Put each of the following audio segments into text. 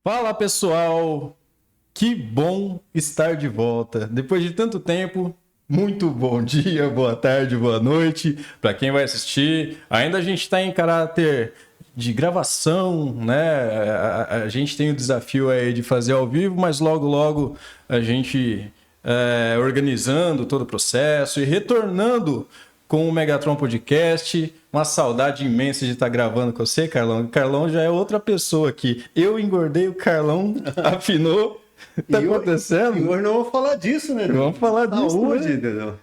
Fala pessoal, que bom estar de volta. Depois de tanto tempo, muito bom dia, boa tarde, boa noite para quem vai assistir. Ainda a gente está em caráter de gravação, né? A gente tem o desafio aí de fazer ao vivo, mas logo a gente organizando todo o processo e retornando com o Megatron Podcast. Uma saudade imensa de estar gravando com você, Carlão. O Carlão já é outra pessoa aqui. Eu engordei, o Carlão afinou. Tá acontecendo? E hoje não vamos falar disso, né? Vamos falar disso, Saúde, né? entendeu?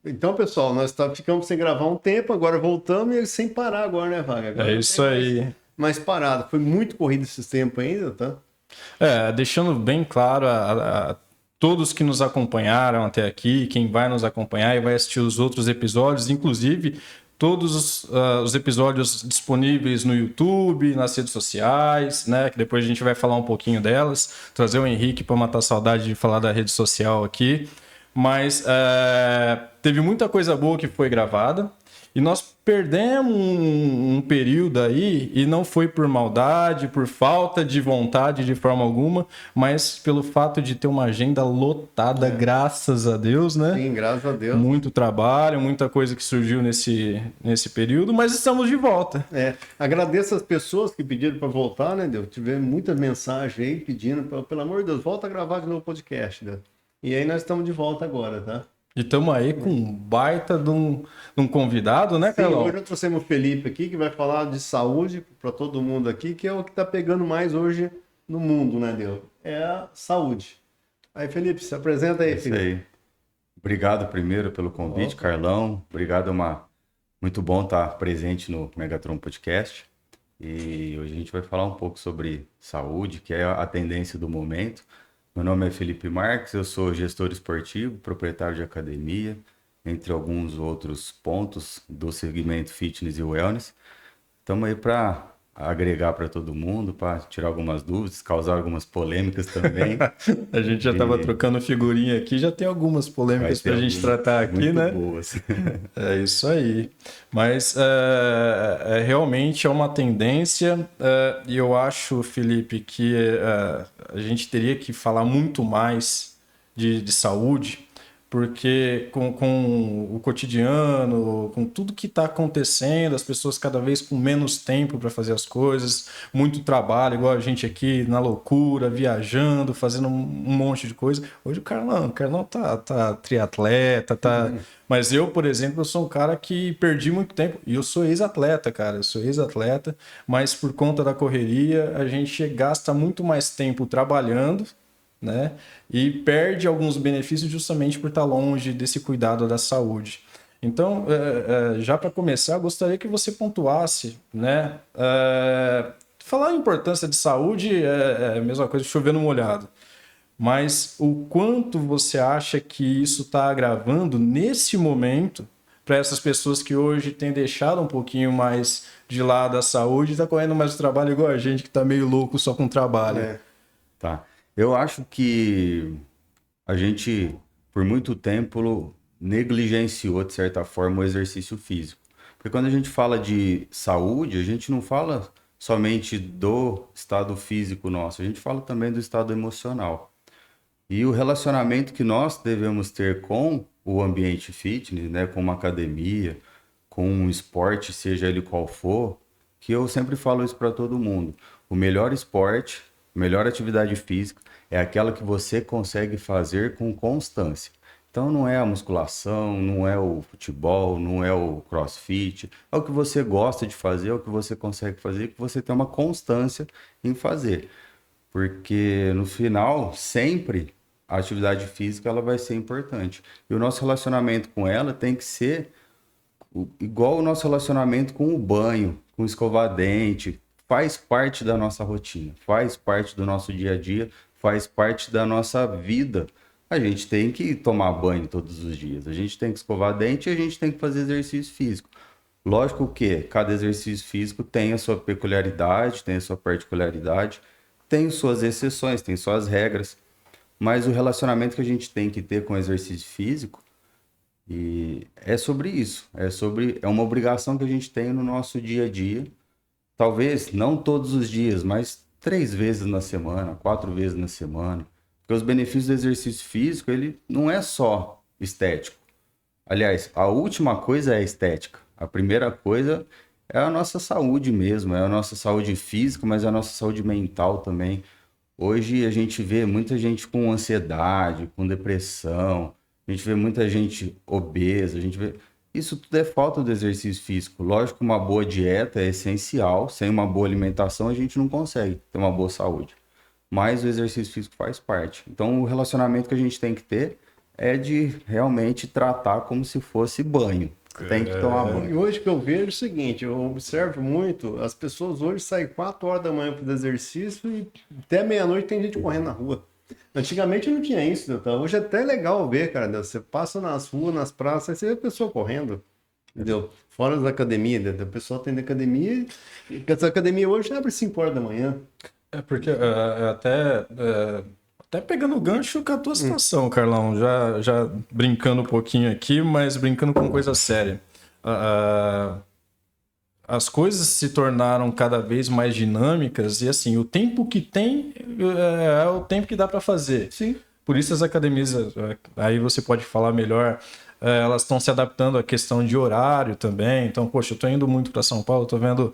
Então, pessoal, nós ficamos sem gravar um tempo, agora voltamos e sem parar agora, né, Vaga? Agora É isso aí. mais parado. Foi muito corrido esse tempo ainda, tá? Deixando bem claro a todos que nos acompanharam até aqui, quem vai nos acompanhar e vai assistir os outros episódios, inclusive todos os episódios disponíveis no YouTube, nas redes sociais, né? Que depois a gente vai falar um pouquinho delas, trazer o Henrique para matar a saudade de falar da rede social aqui. Mas teve muita coisa boa que foi gravada e nós perdemos um período aí, e não foi por maldade, por falta de vontade de forma alguma, mas pelo fato de ter uma agenda lotada, graças a Deus, né? Sim, graças a Deus. Muito trabalho, muita coisa que surgiu nesse período, mas estamos de volta. Agradeço as pessoas que pediram para voltar, né, Deus? Tivemos muita mensagem aí pedindo, pelo amor de Deus, volta a gravar de novo o podcast, né? E aí nós estamos de volta agora, tá? E estamos aí com um baita de um convidado, né, Carlão? Sim, hoje nós trouxemos o Felipe aqui, que vai falar de saúde para todo mundo aqui, que é o que está pegando mais hoje no mundo, né, Deus? É a saúde. Aí, Felipe, se apresenta aí, Felipe. Isso aí. Obrigado primeiro pelo convite, Carlão. Obrigado, muito bom estar presente no Megatron Podcast. E hoje a gente vai falar um pouco sobre saúde, que é a tendência do momento. Meu nome é Felipe Marques, eu sou gestor esportivo, proprietário de academia, entre alguns outros pontos do segmento fitness e wellness. Estamos aí para agregar para todo mundo, para tirar algumas dúvidas, causar algumas polêmicas também. A gente já estava trocando figurinha aqui, já tem algumas polêmicas para a gente tratar aqui, muito né? boas. É isso aí. Mas realmente é uma tendência, e eu acho, Felipe, que a gente teria que falar muito mais de saúde, porque com o cotidiano, com tudo que está acontecendo, as pessoas cada vez com menos tempo para fazer as coisas, muito trabalho, igual a gente aqui na loucura, viajando, fazendo um monte de coisa. Hoje o Carlão tá triatleta, tá... Mas eu, por exemplo, eu sou um cara que perdi muito tempo, e eu sou ex-atleta, cara, mas por conta da correria, a gente gasta muito mais tempo trabalhando, né? E perde alguns benefícios justamente por estar longe desse cuidado da saúde. Então, já para começar, eu gostaria que você pontuasse, né? Falar a importância de saúde é a mesma coisa de chover no molhado. Mas o quanto você acha que isso está agravando nesse momento para essas pessoas que hoje têm deixado um pouquinho mais de lado a saúde e está correndo mais o trabalho igual a gente que está meio louco só com trabalho? Tá. Eu acho que a gente, por muito tempo, negligenciou, de certa forma, o exercício físico. Porque quando a gente fala de saúde, a gente não fala somente do estado físico nosso, a gente fala também do estado emocional. E o relacionamento que nós devemos ter com o ambiente fitness, né, com uma academia, com um esporte, seja ele qual for, que eu sempre falo isso para todo mundo. O melhor esporte, a melhor atividade física é aquela que você consegue fazer com constância. Então não é a musculação, não é o futebol, não é o crossfit, é o que você gosta de fazer, é o que você consegue fazer, que você tem uma constância em fazer. Porque no final, sempre a atividade física ela vai ser importante. E o nosso relacionamento com ela tem que ser igual o nosso relacionamento com o banho, com escovar dente, faz parte da nossa rotina, faz parte do nosso dia a dia, faz parte da nossa vida. A gente tem que tomar banho todos os dias, a gente tem que escovar dente e a gente tem que fazer exercício físico. Lógico que cada exercício físico tem a sua peculiaridade, tem a sua particularidade, tem suas exceções, tem suas regras, mas o relacionamento que a gente tem que ter com o exercício físico e é sobre isso, é uma obrigação que a gente tem no nosso dia a dia. Talvez não todos os dias, mas 3 vezes na semana, 4 vezes na semana. Porque os benefícios do exercício físico, ele não é só estético. Aliás, a última coisa é a estética. A primeira coisa é a nossa saúde mesmo, é a nossa saúde física, mas é a nossa saúde mental também. Hoje a gente vê muita gente com ansiedade, com depressão, a gente vê muita gente obesa, a gente vê... Isso tudo é falta do exercício físico. Lógico que uma boa dieta é essencial, sem uma boa alimentação a gente não consegue ter uma boa saúde. Mas o exercício físico faz parte. Então o relacionamento que a gente tem que ter é de realmente tratar como se fosse banho. Tem que tomar E banho. hoje que eu vejo é o seguinte, eu observo muito, as pessoas hoje saem 4 horas da manhã para o exercício e até meia-noite tem gente correndo na rua. Antigamente não tinha isso, tá? Hoje é até legal ver, cara, né? Você passa nas ruas, nas praças, você vê a pessoa correndo, entendeu? Fora da academia, entendeu? O pessoal tem da academia, e essa academia hoje abre 5 horas da manhã. É porque até pegando o gancho com a tua situação, Carlão, já brincando um pouquinho aqui, mas brincando com coisa séria. As coisas se tornaram cada vez mais dinâmicas e assim, o tempo que tem é o tempo que dá para fazer. Sim. Por isso as academias, aí você pode falar melhor, elas estão se adaptando à questão de horário também. Então, poxa, eu estou indo muito para São Paulo, estou vendo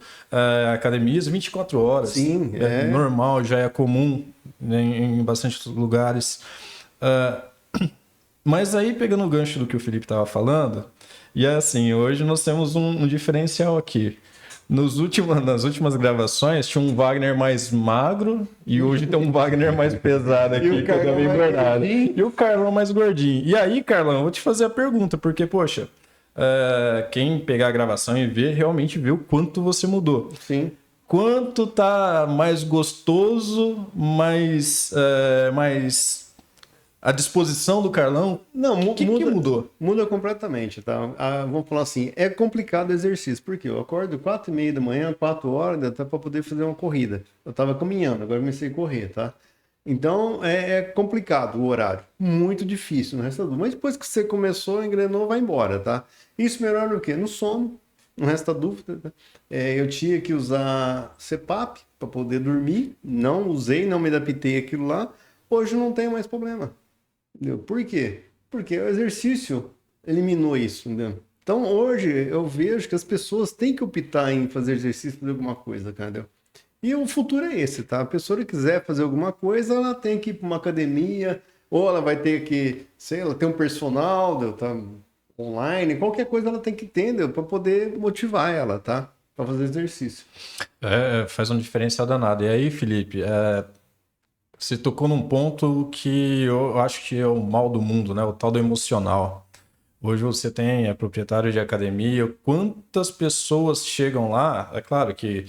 academias 24 horas. Sim, é normal, já é comum, né, em bastante lugares. Mas aí, pegando o gancho do que o Felipe estava falando, e assim, hoje nós temos um diferencial aqui. Nas últimas gravações tinha um Wagner mais magro e hoje tem um Wagner mais pesado aqui. E o Carlão que é mais verdade. gordinho. E o Carlão mais gordinho. E aí, Carlão, eu vou te fazer a pergunta, porque, poxa, quem pegar a gravação e ver, realmente vê o quanto você mudou. Sim. Quanto tá mais gostoso, mais a disposição do Carlão? Não, O que mudou? Muda completamente, tá? Vamos falar assim, é complicado o exercício, porque eu acordo 4h30 da manhã, 4 horas, até para poder fazer uma corrida. Eu tava caminhando, agora comecei a correr, tá? Então, é complicado o horário, muito difícil no resto da dúvida. Mas depois que você começou, engrenou, vai embora, tá? Isso melhora o quê? No sono, no resto da dúvida, tá? Eu tinha que usar CPAP para poder dormir, não usei, não me adaptei àquilo lá, hoje não tenho mais problema. Entendeu? Por quê? Porque o exercício eliminou isso, entendeu? Então hoje eu vejo que as pessoas têm que optar em fazer exercício de alguma coisa, cara, entendeu? E o futuro é esse, tá? A pessoa que quiser fazer alguma coisa, ela tem que ir para uma academia, ou ela vai ter que, sei lá, ter um personal, entendeu? Tá? Online, qualquer coisa ela tem que ter, entendeu? Para poder motivar ela, tá? Para fazer exercício. Faz uma diferença danada. E aí, Felipe, você tocou num ponto que eu acho que é o mal do mundo, né? O tal do emocional. Hoje você é proprietário de academia. Quantas pessoas chegam lá? É claro que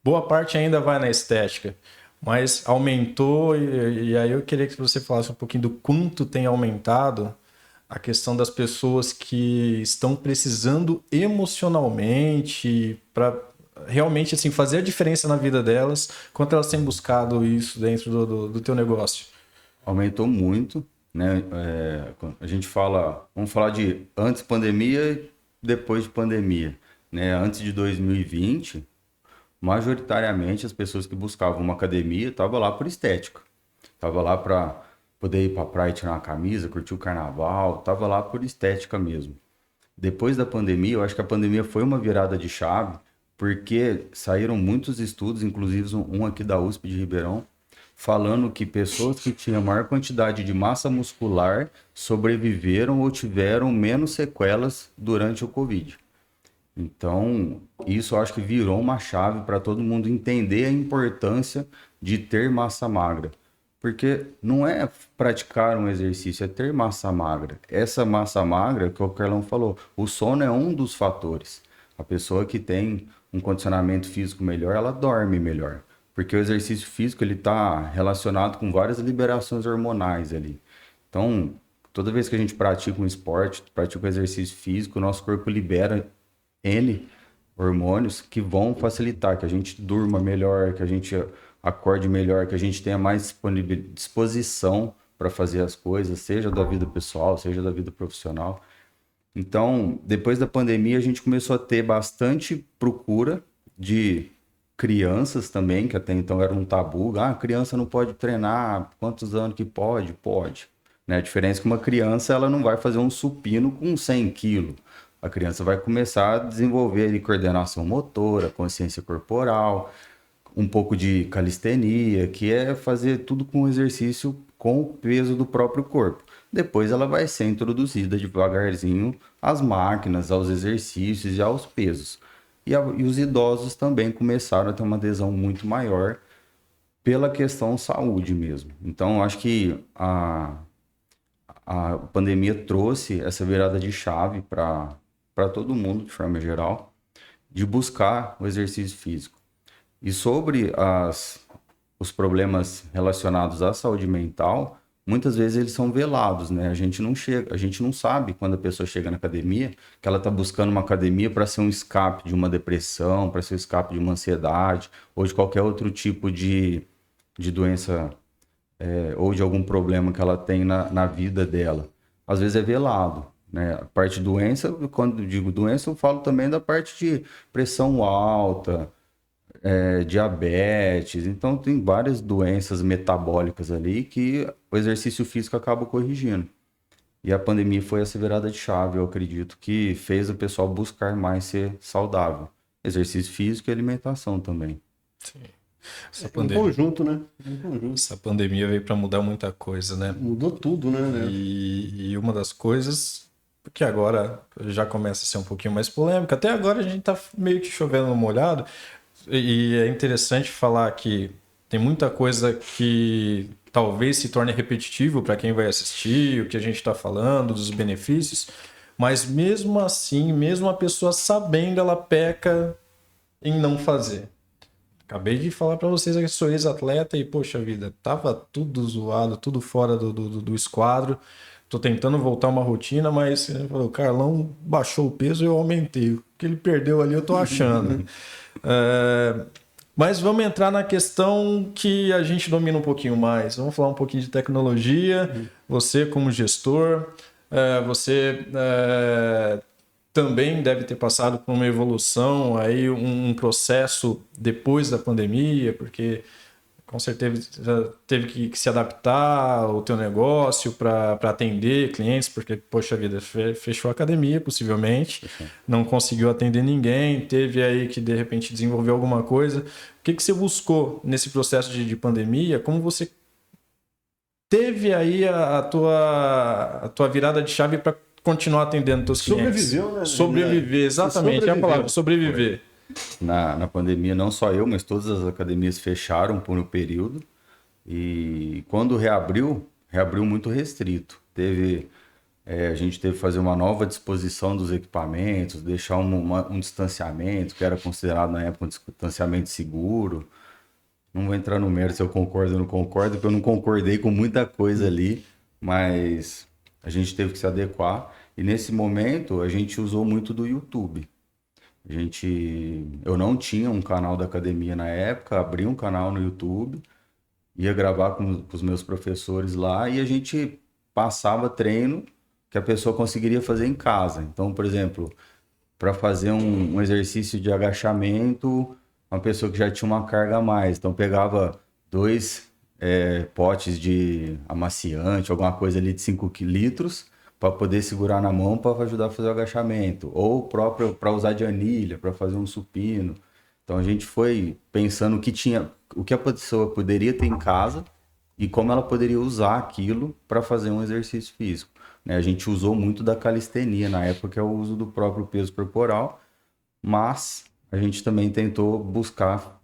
boa parte ainda vai na estética, mas aumentou. E aí eu queria que você falasse um pouquinho do quanto tem aumentado a questão das pessoas que estão precisando emocionalmente para realmente assim, fazer a diferença na vida delas, quanto elas têm buscado isso dentro do teu negócio? Aumentou muito, né? A gente vamos falar de antes pandemia e depois de pandemia, né? Antes de 2020, majoritariamente as pessoas que buscavam uma academia estavam lá por estética, estavam lá para poder ir para a praia e tirar uma camisa, curtir o carnaval, estavam lá por estética mesmo. Depois da pandemia, eu acho que a pandemia foi uma virada de chave, porque saíram muitos estudos, inclusive um aqui da USP de Ribeirão, falando que pessoas que tinham maior quantidade de massa muscular sobreviveram ou tiveram menos sequelas durante o Covid. Então, isso eu acho que virou uma chave para todo mundo entender a importância de ter massa magra. Porque não é praticar um exercício, é ter massa magra. Essa massa magra, que o Carlão falou, o sono é um dos fatores. A pessoa que tem um condicionamento físico melhor, ela dorme melhor. Porque o exercício físico ele está relacionado com várias liberações hormonais ali. Então, toda vez que a gente pratica um esporte, pratica um exercício físico, o nosso corpo libera N hormônios que vão facilitar que a gente durma melhor, que a gente acorde melhor, que a gente tenha mais disposição para fazer as coisas, seja da vida pessoal, seja da vida profissional. Então, depois da pandemia, a gente começou a ter bastante procura de crianças também, que até então era um tabu. Ah, criança não pode treinar, quantos anos que pode? Pode. Né? A diferença é que uma criança ela não vai fazer um supino com 100 quilos. A criança vai começar a desenvolver ali, coordenação motora, consciência corporal, um pouco de calistenia, que é fazer tudo com exercício com o peso do próprio corpo. Depois ela vai ser introduzida devagarzinho às máquinas, aos exercícios e aos pesos. E os idosos também começaram a ter uma adesão muito maior pela questão saúde mesmo. Então, acho que a pandemia trouxe essa virada de chave para todo mundo, de forma geral, de buscar o exercício físico. E sobre os problemas relacionados à saúde mental, muitas vezes eles são velados, né? A gente não sabe quando a pessoa chega na academia que ela está buscando uma academia para ser um escape de uma depressão, para ser um escape de uma ansiedade ou de qualquer outro tipo de doença ou de algum problema que ela tem na vida dela. Às vezes é velado, né? A parte de doença, quando eu digo doença, eu falo também da parte de pressão alta, diabetes. Então, tem várias doenças metabólicas ali que o exercício físico acaba corrigindo. E a pandemia foi essa virada de chave, eu acredito, que fez o pessoal buscar mais ser saudável. Exercício físico e alimentação também. Sim. Um conjunto, né? Um conjunto. Essa pandemia veio para mudar muita coisa, né? Mudou tudo, né? E uma das coisas, que agora já começa a ser um pouquinho mais polêmica, até agora a gente tá meio que chovendo no molhado, e é interessante falar que tem muita coisa que talvez se torne repetitivo para quem vai assistir, o que a gente está falando, dos benefícios, mas mesmo assim, mesmo a pessoa sabendo, ela peca em não fazer. Acabei de falar para vocês que sou ex-atleta e, poxa vida, tava tudo zoado, tudo fora do esquadro. Tô tentando voltar uma rotina, mas o Carlão baixou o peso e eu aumentei. O que ele perdeu ali eu tô achando. Mas vamos entrar na questão que a gente domina um pouquinho mais. Vamos falar um pouquinho de tecnologia. Você como gestor, você também deve ter passado por uma evolução, aí um processo depois da pandemia, porque com certeza teve que se adaptar ao teu negócio para atender clientes, porque, poxa vida, fechou a academia, possivelmente, não conseguiu atender ninguém, teve aí que, de repente, desenvolver alguma coisa. O que você buscou nesse processo de pandemia? Como você teve aí a tua virada de chave para continuar atendendo teus clientes? Sobreviveu, né? Sobreviver, exatamente, é a palavra, sobreviver. Na pandemia, não só eu, mas todas as academias fecharam por um período. E quando reabriu muito restrito. A gente teve que fazer uma nova disposição dos equipamentos, deixar um distanciamento, que era considerado na época um distanciamento seguro. Não vou entrar no mérito se eu concordo ou não concordo, porque eu não concordei com muita coisa ali, mas a gente teve que se adequar. E nesse momento, a gente usou muito do YouTube. Eu não tinha um canal da academia na época, abri um canal no YouTube, ia gravar com os meus professores lá e a gente passava treino que a pessoa conseguiria fazer em casa. Então, por exemplo, para fazer um exercício de agachamento, uma pessoa que já tinha uma carga a mais, então pegava 2 potes de amaciante, alguma coisa ali de 5 litros, para poder segurar na mão para ajudar a fazer o agachamento, ou próprio para usar de anilha, para fazer um supino. Então a gente foi pensando o que a pessoa poderia ter em casa e como ela poderia usar aquilo para fazer um exercício físico. Né? A gente usou muito da calistenia na época, que é o uso do próprio peso corporal, mas a gente também tentou buscar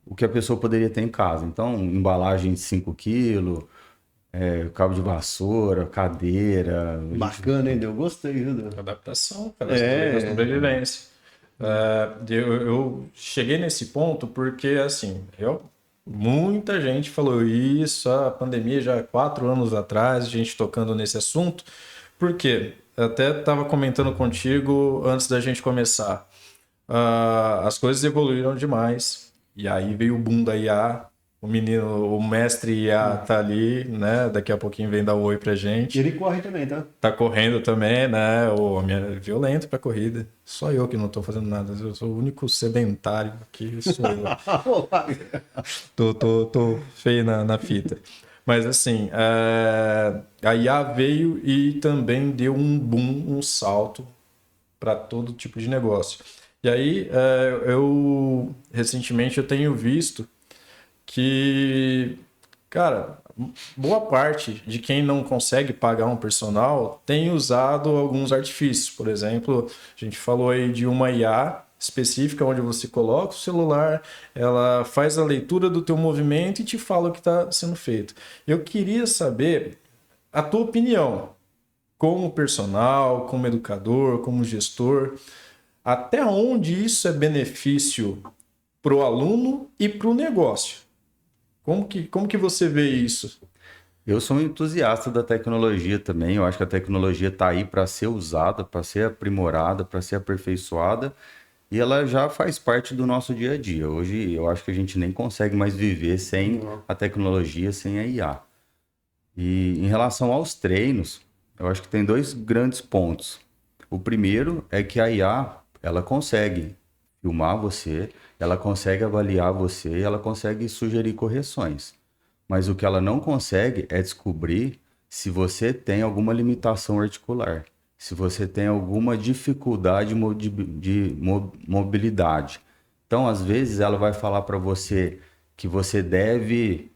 o que a pessoa poderia ter em casa. Então, embalagem de 5 quilos, cabo de vassoura, cadeira. Bacana, hein? Eu gostei, viu? Adaptação, cara, sobrevivência. Eu cheguei nesse ponto porque, assim, muita gente falou isso, a pandemia já 4 anos atrás, a gente tocando nesse assunto. Por quê? Eu até estava comentando contigo antes da gente começar. As coisas evoluíram demais, e aí veio o boom da IA, O menino, o mestre IA tá ali, né? Daqui a pouquinho vem dar um oi pra gente. Ele corre também, tá? Tá correndo também, né? O homem é violento pra corrida. Só eu que não tô fazendo nada. Eu sou o único sedentário aqui, sou eu. Tô feio na fita. Mas assim, a IA veio e também deu um boom, um salto para todo tipo de negócio. E aí, recentemente eu tenho visto que, cara, boa parte de quem não consegue pagar um personal tem usado alguns artifícios. Por exemplo, a gente falou aí de uma IA específica onde você coloca o celular, ela faz a leitura do teu movimento e te fala o que está sendo feito. Eu queria saber a tua opinião como personal, como educador, como gestor, até onde isso é benefício para o aluno e para o negócio. Como que você vê isso? Eu sou um entusiasta da tecnologia também. Eu acho que a tecnologia está aí para ser usada, para ser aprimorada, para ser aperfeiçoada. E ela já faz parte do nosso dia a dia. Hoje eu acho que a gente nem consegue mais viver sem a tecnologia, sem a IA. E em relação aos treinos, eu acho que tem dois grandes pontos. O primeiro é que a IA, ela consegue filmar você, ela consegue avaliar você, ela consegue sugerir correções. Mas o que ela não consegue é descobrir se você tem alguma limitação articular, se você tem alguma dificuldade de mobilidade. Então, às vezes, ela vai falar para você que você deve,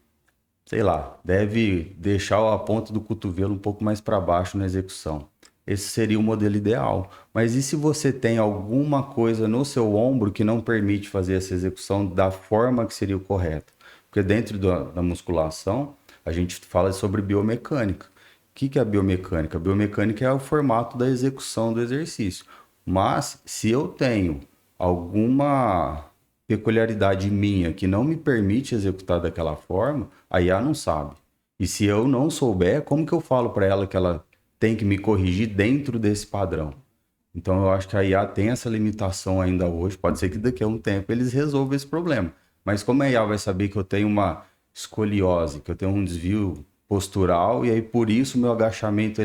sei lá, deve deixar a ponta do cotovelo um pouco mais para baixo na execução. Esse seria o modelo ideal. Mas e se você tem alguma coisa no seu ombro que não permite fazer essa execução da forma que seria o correto? Porque dentro da musculação, a gente fala sobre biomecânica. O que é a biomecânica? A biomecânica é o formato da execução do exercício. Mas se eu tenho alguma peculiaridade minha que não me permite executar daquela forma, a IA não sabe. E se eu não souber, como que eu falo para ela que ela tem que me corrigir dentro desse padrão? Então eu acho que a IA tem essa limitação ainda hoje. Pode ser que daqui a um tempo eles resolvam esse problema. Mas como a IA vai saber que eu tenho uma escoliose, que eu tenho um desvio postural, e aí por isso o meu agachamento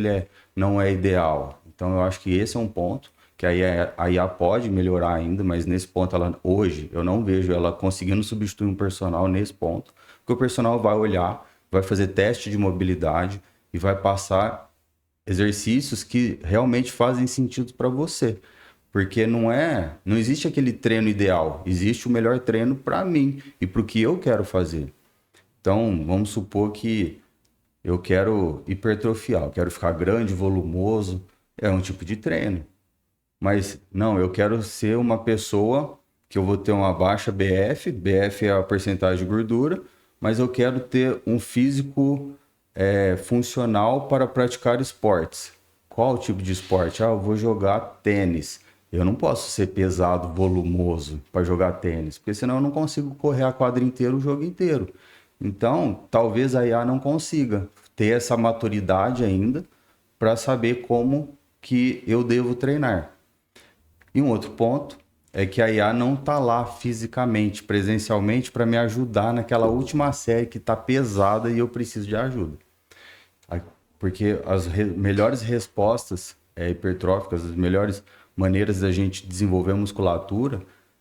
não é ideal. Então eu acho que esse é um ponto que a IA pode melhorar ainda, mas nesse ponto hoje eu não vejo ela conseguindo substituir um personal nesse ponto, porque o personal vai olhar, vai fazer teste de mobilidade e vai passar exercícios que realmente fazem sentido para você. Porque não existe aquele treino ideal, existe o melhor treino para mim e para o que eu quero fazer. Então, vamos supor que eu quero hipertrofiar, eu quero ficar grande, volumoso, é um tipo de treino. Mas não, eu quero ser uma pessoa que eu vou ter uma baixa BF é a porcentagem de gordura, mas eu quero ter um físico funcional para praticar esportes. Qual tipo de esporte? Eu vou jogar tênis. Eu não posso ser pesado, volumoso para jogar tênis, porque senão eu não consigo correr a quadra inteira o jogo inteiro. Então, talvez a IA não consiga ter essa maturidade ainda para saber como que eu devo treinar. E um outro ponto é que a IA não está lá fisicamente, presencialmente, para me ajudar naquela última série que está pesada e eu preciso de ajuda. Porque as melhores respostas hipertróficas, as melhores maneiras da gente desenvolver a musculatura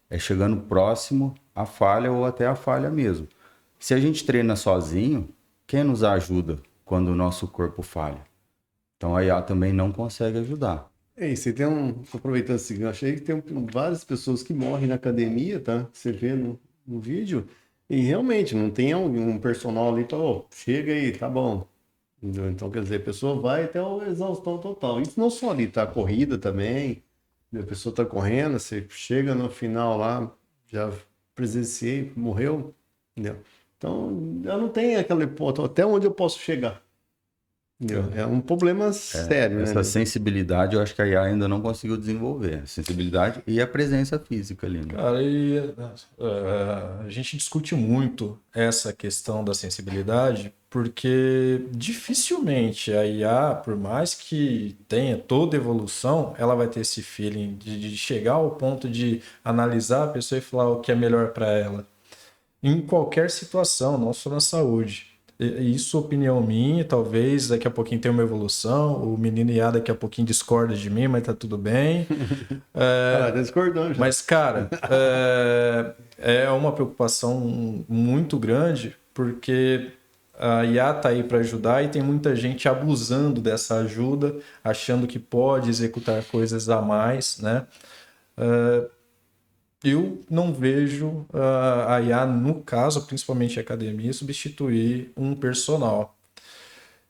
é chegando próximo à falha ou até a falha mesmo. Se a gente treina sozinho, quem nos ajuda quando o nosso corpo falha? Então a IA também não consegue ajudar. Você aproveitando assim, eu achei que tem várias pessoas que morrem na academia, tá? Você vê no vídeo, e realmente não tem um personal ali, então, chega aí, tá bom. Entendeu? Então, quer dizer, a pessoa vai até a exaustão total. Isso não só ali, tá? A corrida também, a pessoa tá correndo, você chega no final lá, já presenciei, morreu, entendeu? Então, eu não tenho aquele ponto, até onde eu posso chegar. É um problema sério, essa né? sensibilidade eu acho que a IA ainda não conseguiu desenvolver. A sensibilidade e a presença física ali. Né? Cara, a gente discute muito essa questão da sensibilidade porque dificilmente a IA, por mais que tenha toda evolução, ela vai ter esse feeling de chegar ao ponto de analisar a pessoa e falar o que é melhor para ela. em qualquer situação, não só na saúde. Isso, opinião minha, talvez daqui a pouquinho tenha uma evolução, o menino IA daqui a pouquinho discorda de mim, mas tá tudo bem. Tá discordando já. Mas, cara, é uma preocupação muito grande, porque a IA tá aí para ajudar e tem muita gente abusando dessa ajuda, achando que pode executar coisas a mais, né? Eu não vejo a IA, no caso, principalmente a academia, substituir um personal.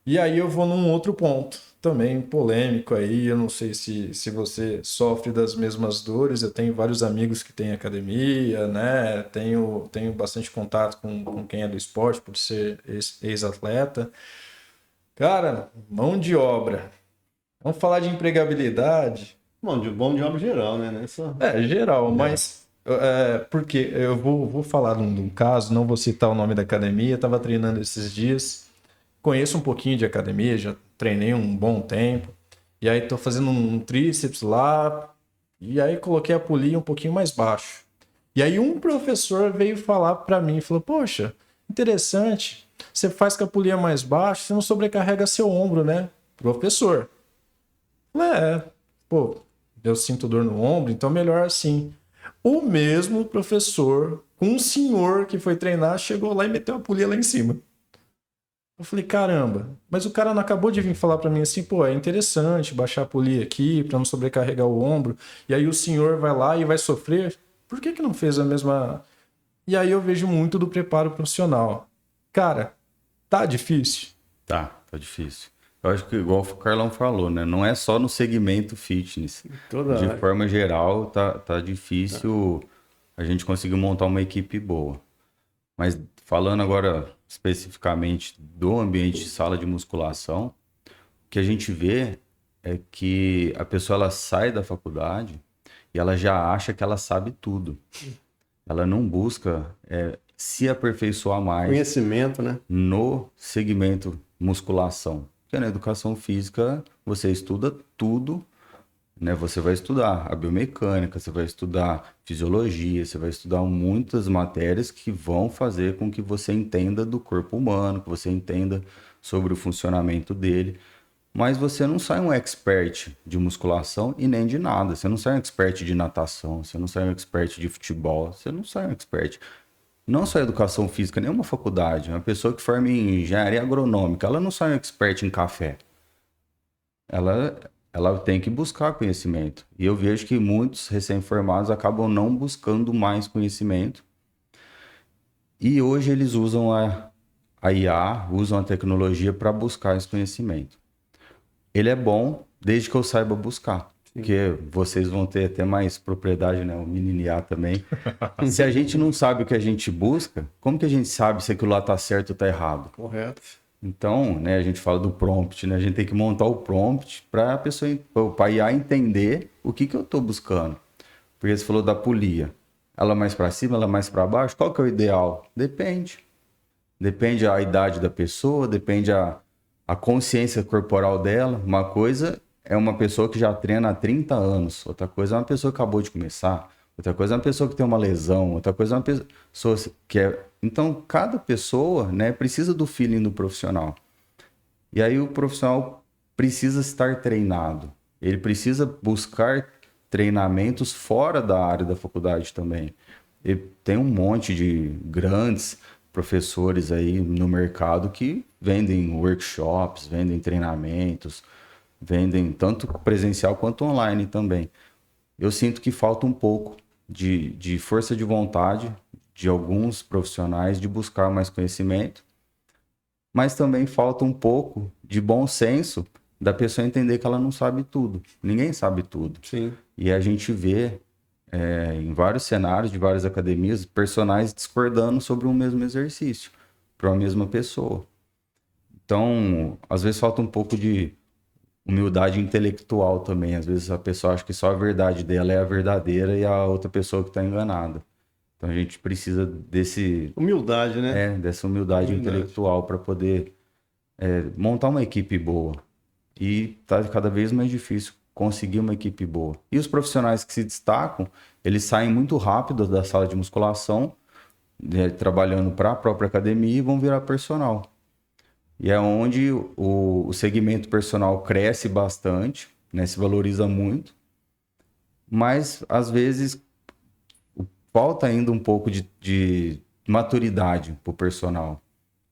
E aí eu vou num outro ponto, também polêmico aí, eu não sei se você sofre das mesmas dores, eu tenho vários amigos que têm academia, né? Tenho bastante contato com quem é do esporte, por ser ex-atleta. Cara, mão de obra. Vamos falar de empregabilidade. Bom de obra geral, né? Geral, mas porque eu vou falar de um caso, não vou citar o nome da academia, estava treinando esses dias, conheço um pouquinho de academia, já treinei um bom tempo, e aí estou fazendo um tríceps lá, e aí coloquei a polia um pouquinho mais baixo. E aí um professor veio falar para mim, falou, poxa, interessante, você faz com a polia mais baixa, você não sobrecarrega seu ombro, né? Professor. Falei, pô, eu sinto dor no ombro, então melhor assim. O mesmo professor, um senhor que foi treinar, chegou lá e meteu a polia lá em cima. Eu falei, caramba, mas o cara não acabou de vir falar pra mim assim, pô, é interessante baixar a polia aqui pra não sobrecarregar o ombro, e aí o senhor vai lá e vai sofrer? Por que não fez a mesma... E aí eu vejo muito do preparo profissional. Cara, tá difícil? Tá difícil. Eu acho que, igual o Carlão falou, né? Não é só no segmento fitness. De forma geral, tá difícil a gente conseguir montar uma equipe boa. Mas falando agora especificamente do ambiente de sala de musculação, o que a gente vê é que a pessoa ela sai da faculdade e ela já acha que ela sabe tudo. Ela não busca se aperfeiçoar mais conhecimento, né? No segmento musculação. Porque na educação física você estuda tudo, né? Você vai estudar a biomecânica, você vai estudar fisiologia, você vai estudar muitas matérias que vão fazer com que você entenda do corpo humano, que você entenda sobre o funcionamento dele. Mas você não sai um expert de musculação e nem de nada. Você não sai um expert de natação, você não sai um expert de futebol, você não sai um expert. Não só educação física, nenhuma faculdade. Uma pessoa que forma em engenharia agronômica, ela não sai um expert em café. Ela tem que buscar conhecimento. E eu vejo que muitos recém-formados acabam não buscando mais conhecimento. E hoje eles usam a IA, usam a tecnologia para buscar esse conhecimento. Ele é bom desde que eu saiba buscar. Porque vocês vão ter até mais propriedade, né? O menino IA também. Se a gente não sabe o que a gente busca, como que a gente sabe se aquilo lá tá certo ou tá errado? Correto. Então, né, a gente fala do prompt, né? A gente tem que montar o prompt para a pessoa, para a IA entender o que eu tô buscando. Porque você falou da polia. Ela mais para cima, ela mais para baixo? Qual que é o ideal? Depende. Depende a idade da pessoa, depende a consciência corporal dela. Uma coisa é uma pessoa que já treina há 30 anos. Outra coisa é uma pessoa que acabou de começar. Outra coisa é uma pessoa que tem uma lesão. Outra coisa é uma pessoa que é... Então, cada pessoa, né, precisa do feeling do profissional. E aí o profissional precisa estar treinado. Ele precisa buscar treinamentos fora da área da faculdade também. E tem um monte de grandes professores aí no mercado que vendem workshops, vendem treinamentos, vendem tanto presencial quanto online também. Eu sinto que falta um pouco de força de vontade de alguns profissionais de buscar mais conhecimento, mas também falta um pouco de bom senso da pessoa entender que ela não sabe tudo. Ninguém sabe tudo. Sim. E a gente vê em vários cenários de várias academias personagens discordando sobre um mesmo exercício para uma mesma pessoa. Então, às vezes falta um pouco de humildade intelectual também. Às vezes a pessoa acha que só a verdade dela é a verdadeira e a outra pessoa que está enganada. Então a gente precisa desse... Humildade, né? Dessa humildade intelectual para poder montar uma equipe boa. E tá cada vez mais difícil conseguir uma equipe boa. E os profissionais que se destacam, eles saem muito rápido da sala de musculação trabalhando para a própria academia e vão virar personal. E é onde o segmento personal cresce bastante, né? Se valoriza muito, mas às vezes falta ainda um pouco de maturidade para o personal.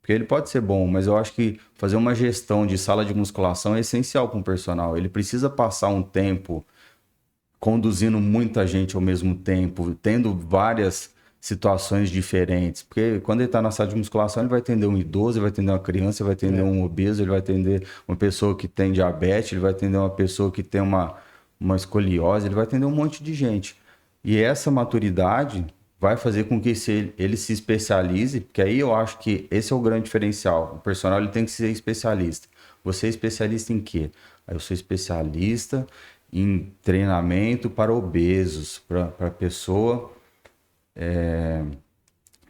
Porque ele pode ser bom, mas eu acho que fazer uma gestão de sala de musculação é essencial para um personal. Ele precisa passar um tempo conduzindo muita gente ao mesmo tempo, tendo várias situações diferentes. Porque quando ele está na sala de musculação, ele vai atender um idoso, ele vai atender uma criança, ele vai atender um obeso, ele vai atender uma pessoa que tem diabetes, ele vai atender uma pessoa que tem uma escoliose, ele vai atender um monte de gente. E essa maturidade vai fazer com que ele se especialize, porque aí eu acho que esse é o grande diferencial. O personal ele tem que ser especialista. Você é especialista em quê? Aí eu sou especialista em treinamento para obesos, para a pessoa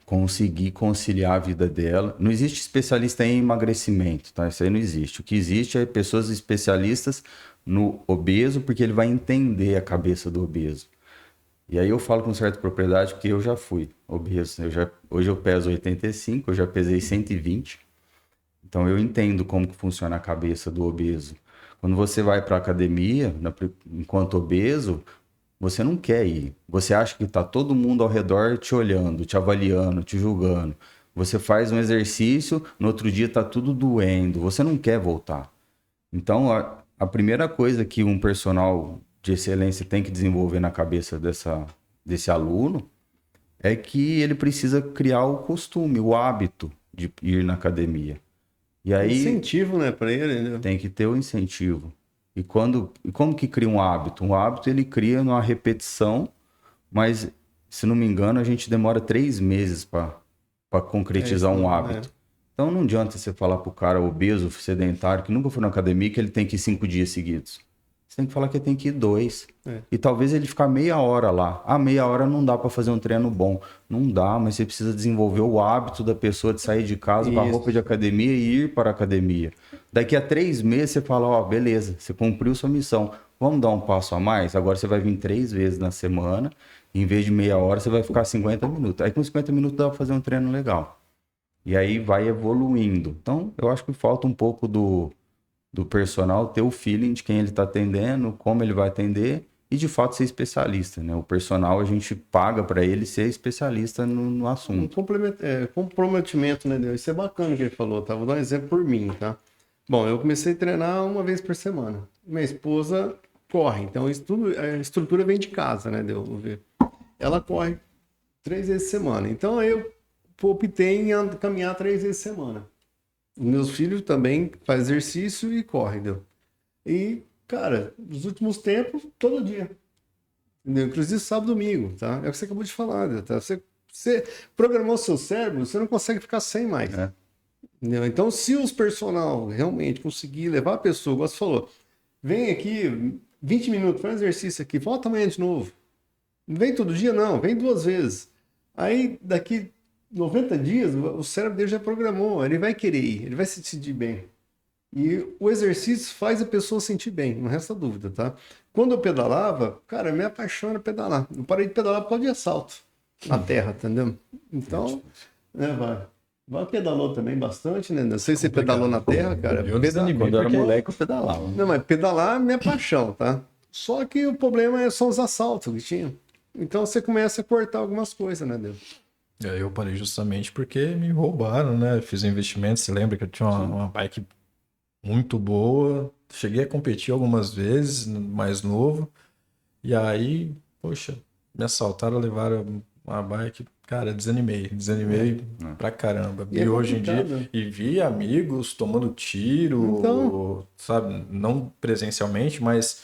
conseguir conciliar a vida dela. Não existe especialista em emagrecimento, tá? Isso aí não existe. O que existe é pessoas especialistas no obeso, porque ele vai entender a cabeça do obeso. E aí eu falo com certa propriedade porque eu já fui obeso. Hoje eu peso 85, eu já pesei 120. Então eu entendo como que funciona a cabeça do obeso. Quando você vai para a academia, enquanto obeso, você não quer ir. Você acha que está todo mundo ao redor te olhando, te avaliando, te julgando. Você faz um exercício, no outro dia está tudo doendo. Você não quer voltar. Então a primeira coisa que um personal de excelência tem que desenvolver na cabeça desse aluno é que ele precisa criar o costume, o hábito de ir na academia. E aí Incentivo, né, para ele, né? tem que ter o incentivo. E como que cria um hábito? Um hábito ele cria numa repetição, mas se não me engano a gente demora 3 meses para concretizar um hábito. Então não adianta você falar pro cara obeso, sedentário, que nunca foi na academia, que ele tem que ir 5 dias seguidos. Você tem que falar que ele tem que ir 2. E talvez ele ficar meia hora lá. Meia hora não dá para fazer um treino bom. Não dá, mas você precisa desenvolver o hábito da pessoa de sair de casa com a roupa de academia e ir para a academia. Daqui a 3 meses você fala, beleza, você cumpriu sua missão. Vamos dar um passo a mais? Agora você vai vir 3 vezes na semana. Em vez de meia hora, você vai ficar 50 minutos. Aí com 50 minutos dá para fazer um treino legal. E aí vai evoluindo. Então, eu acho que falta um pouco do personal ter o feeling de quem ele está atendendo, como ele vai atender e de fato ser especialista, né? O personal a gente paga para ele ser especialista no assunto. Comprometimento, né, Deus? Isso é bacana que ele falou, tá? Vou dar um exemplo por mim, tá? Bom, eu comecei a treinar uma vez por semana. Minha esposa corre, então isso tudo, a estrutura vem de casa, né, Deus? Ela corre 3 vezes por semana. Então eu optei em caminhar 3 vezes por semana. Meus filhos também fazem exercício e correm, entendeu? E, cara, nos últimos tempos, todo dia. Entendeu? Inclusive sábado e domingo, tá? É o que você acabou de falar, né? Tá? Você programou o seu cérebro, você não consegue ficar sem mais. Entendeu? Então, se os personal realmente conseguir levar a pessoa, igual você falou, vem aqui 20 minutos, faz um exercício aqui, volta amanhã de novo. Não vem todo dia, não, vem 2 vezes. Aí, daqui 90 dias, o cérebro dele já programou, ele vai querer ir, ele vai se sentir bem. E o exercício faz a pessoa sentir bem, não resta dúvida, tá? Quando eu pedalava, cara, minha paixão era pedalar. Eu parei de pedalar por causa de assalto na terra, entendeu? Então, vai pedalou também bastante, né? Não sei se você pedalou na terra, cara. Quando eu era moleque, eu pedalava. Não, mas pedalar é minha paixão, tá? Só que o problema são os assaltos que tinha. Então você começa a cortar algumas coisas, né, Deus? Eu parei justamente porque me roubaram, né? Fiz um investimento. Você lembra que eu tinha uma bike muito boa. Cheguei a competir algumas vezes, mais novo. E aí, poxa, me assaltaram, levaram uma bike. Cara, desanimei pra caramba. E hoje em dia, e vi amigos tomando tiro, Então... sabe? Não presencialmente, mas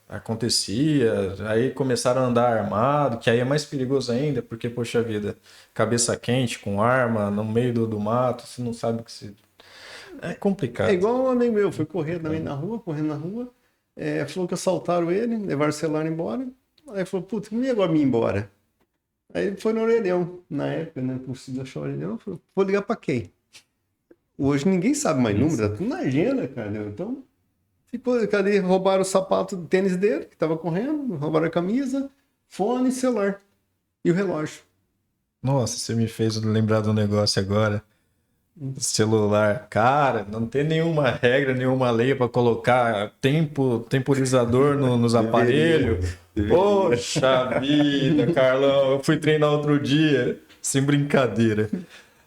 acontecia. Aí começaram a andar armado, que aí é mais perigoso ainda, porque, poxa vida, cabeça quente, com arma, no meio do mato, você não sabe o que se... É complicado. É igual um amigo meu, foi correndo na rua, falou que assaltaram ele, levaram o celular embora. Aí falou, putz, e agora me ir embora? Aí ele foi no orelhão, na época, né? Conseguiu achar o orelhão, falou, vou ligar pra quem? Hoje ninguém sabe mais número, tá tudo na agenda, cara. Então, ficou, cadê? Roubaram o sapato do tênis dele, que tava correndo, roubaram a camisa, fone e celular. E o relógio. Nossa, você me fez lembrar do negócio agora. Celular. Cara, não tem nenhuma regra, nenhuma lei para colocar temporizador nos aparelhos. Poxa vida, Carlão. Eu fui treinar outro dia, sem brincadeira.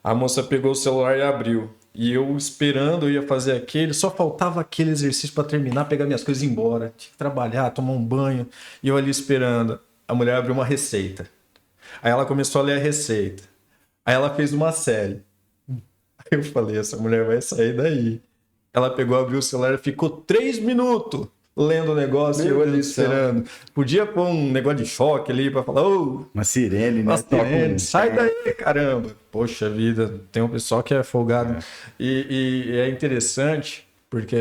A moça pegou o celular e abriu. E eu esperando, eu ia fazer aquele, só faltava aquele exercício para terminar, pegar minhas coisas e ir embora. Tinha que trabalhar, tomar um banho. E eu ali esperando. A mulher abriu uma receita. Aí ela começou a ler a receita. Aí ela fez uma série. Aí eu falei, essa mulher vai sair daí. Ela pegou, abriu o celular e ficou 3 minutos lendo o negócio e eu ali esperando. Podia pôr um negócio de choque ali pra falar, ô, Uma sirene, né? uma sirene, sai daí, caramba. Poxa vida, tem um pessoal que é folgado. E é interessante, porque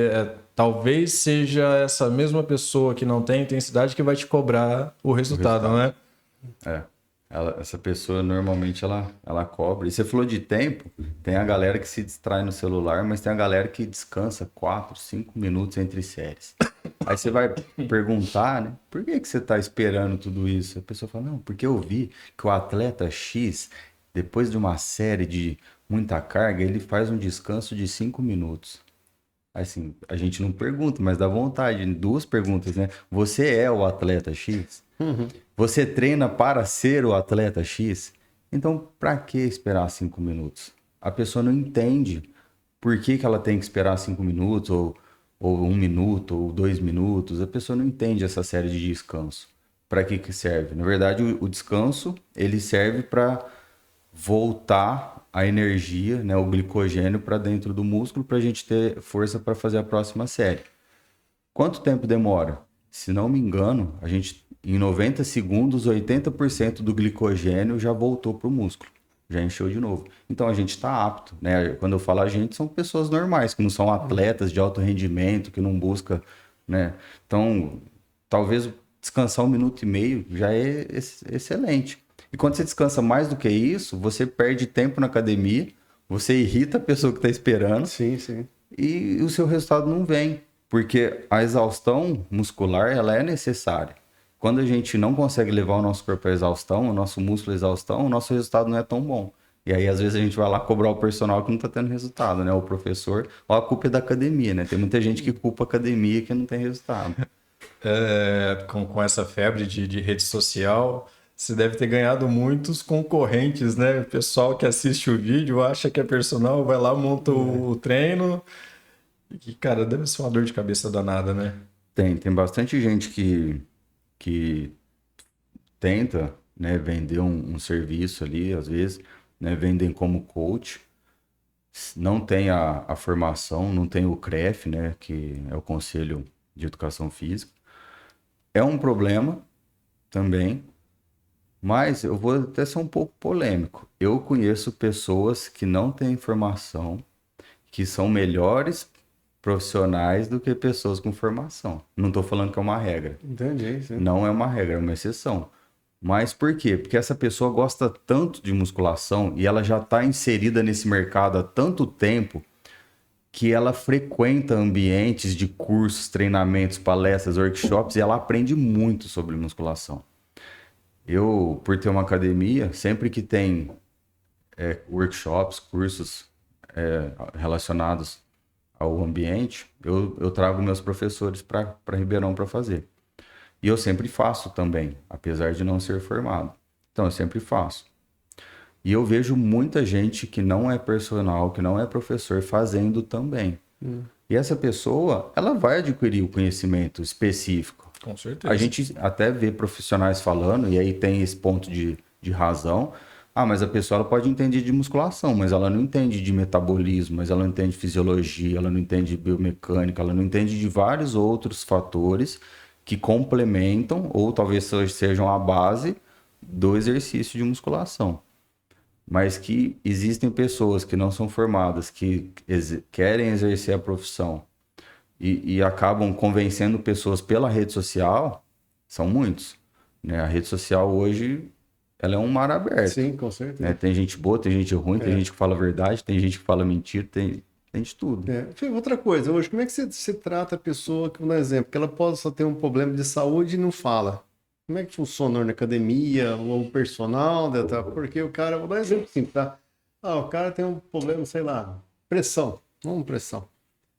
talvez seja essa mesma pessoa que não tem intensidade que vai te cobrar o resultado, não é? É. Essa pessoa normalmente ela cobra. E você falou de tempo, tem a galera que se distrai no celular, mas tem a galera que descansa 4, 5 minutos entre séries. Aí você vai perguntar, né? Por que você está esperando tudo isso? A pessoa fala, não, porque eu vi que o atleta X, depois de uma série de muita carga, ele faz um descanso de 5 minutos. Assim, a gente não pergunta, mas dá vontade. 2 perguntas, né? Você é o atleta X? Você treina para ser o atleta X? Então, para que esperar 5 minutos? A pessoa não entende por que ela tem que esperar 5 minutos, ou 1 minuto, ou 2 minutos. A pessoa não entende essa série de descanso. Para que serve? Na verdade, o descanso, ele serve para voltar a energia, né, o glicogênio para dentro do músculo para a gente ter força para fazer a próxima série. Quanto tempo demora? Se não me engano, a gente em 90 segundos, 80% do glicogênio já voltou para o músculo, já encheu de novo. Então a gente está apto, né? Quando eu falo a gente, são pessoas normais, que não são atletas de alto rendimento, que não busca, né? Então, talvez descansar 1 minuto e meio já é excelente. E quando você descansa mais do que isso, você perde tempo na academia, você irrita a pessoa que está esperando. Sim, sim. E o seu resultado não vem, porque a exaustão muscular ela é necessária. Quando a gente não consegue levar o nosso corpo à exaustão, o nosso músculo à exaustão, o nosso resultado não é tão bom. E aí, às vezes, a gente vai lá cobrar o personal que não está tendo resultado, né? O professor, ou a culpa é da academia, né? Tem muita gente que culpa a academia que não tem resultado. Com essa febre de rede social, você deve ter ganhado muitos concorrentes, né? O pessoal que assiste o vídeo acha que é personal, vai lá, monta o treino. E, cara, deve ser uma dor de cabeça danada, né? Tem bastante gente que tenta, né, vender um serviço ali, às vezes, né, vendem como coach, não tem a formação, não tem o CREF, né, que é o Conselho de Educação Física. É um problema também, mas eu vou até ser um pouco polêmico. Eu conheço pessoas que não têm formação, que são melhores profissionais do que pessoas com formação. Não estou falando que é uma regra. Entendi, sim. Não é uma regra, é uma exceção. Mas por quê? Porque essa pessoa gosta tanto de musculação e ela já está inserida nesse mercado há tanto tempo que ela frequenta ambientes de cursos, treinamentos, palestras, workshops e ela aprende muito sobre musculação. Eu, por ter uma academia, sempre que tem workshops, cursos relacionados ao ambiente, eu trago meus professores para Ribeirão para fazer. E eu sempre faço também, apesar de não ser formado. Então, eu sempre faço. E eu vejo muita gente que não é personal, que não é professor, fazendo também. E essa pessoa, ela vai adquirir o conhecimento específico. Com certeza. A gente até vê profissionais falando, e aí tem esse ponto de razão. Ah, mas a pessoa ela pode entender de musculação, mas ela não entende de metabolismo, mas ela não entende de fisiologia, ela não entende de biomecânica, ela não entende de vários outros fatores que complementam ou talvez sejam a base do exercício de musculação. Mas que existem pessoas que não são formadas, que querem exercer a profissão e acabam convencendo pessoas pela rede social, são muitos. Né? A rede social hoje ela é um mar aberto. Sim, com certeza. Né? Tem gente boa, tem gente ruim, tem gente que fala a verdade, tem gente que fala mentira, tem de tudo. Fê, outra coisa, hoje, como é que você trata a pessoa, que, por exemplo, que ela possa ter um problema de saúde e não fala? Como é que funciona na academia, ou o personal, né, tá? Porque o cara, vou dar um exemplo simples, tá? Ah, o cara tem um problema, sei lá, pressão. Vamos pressão.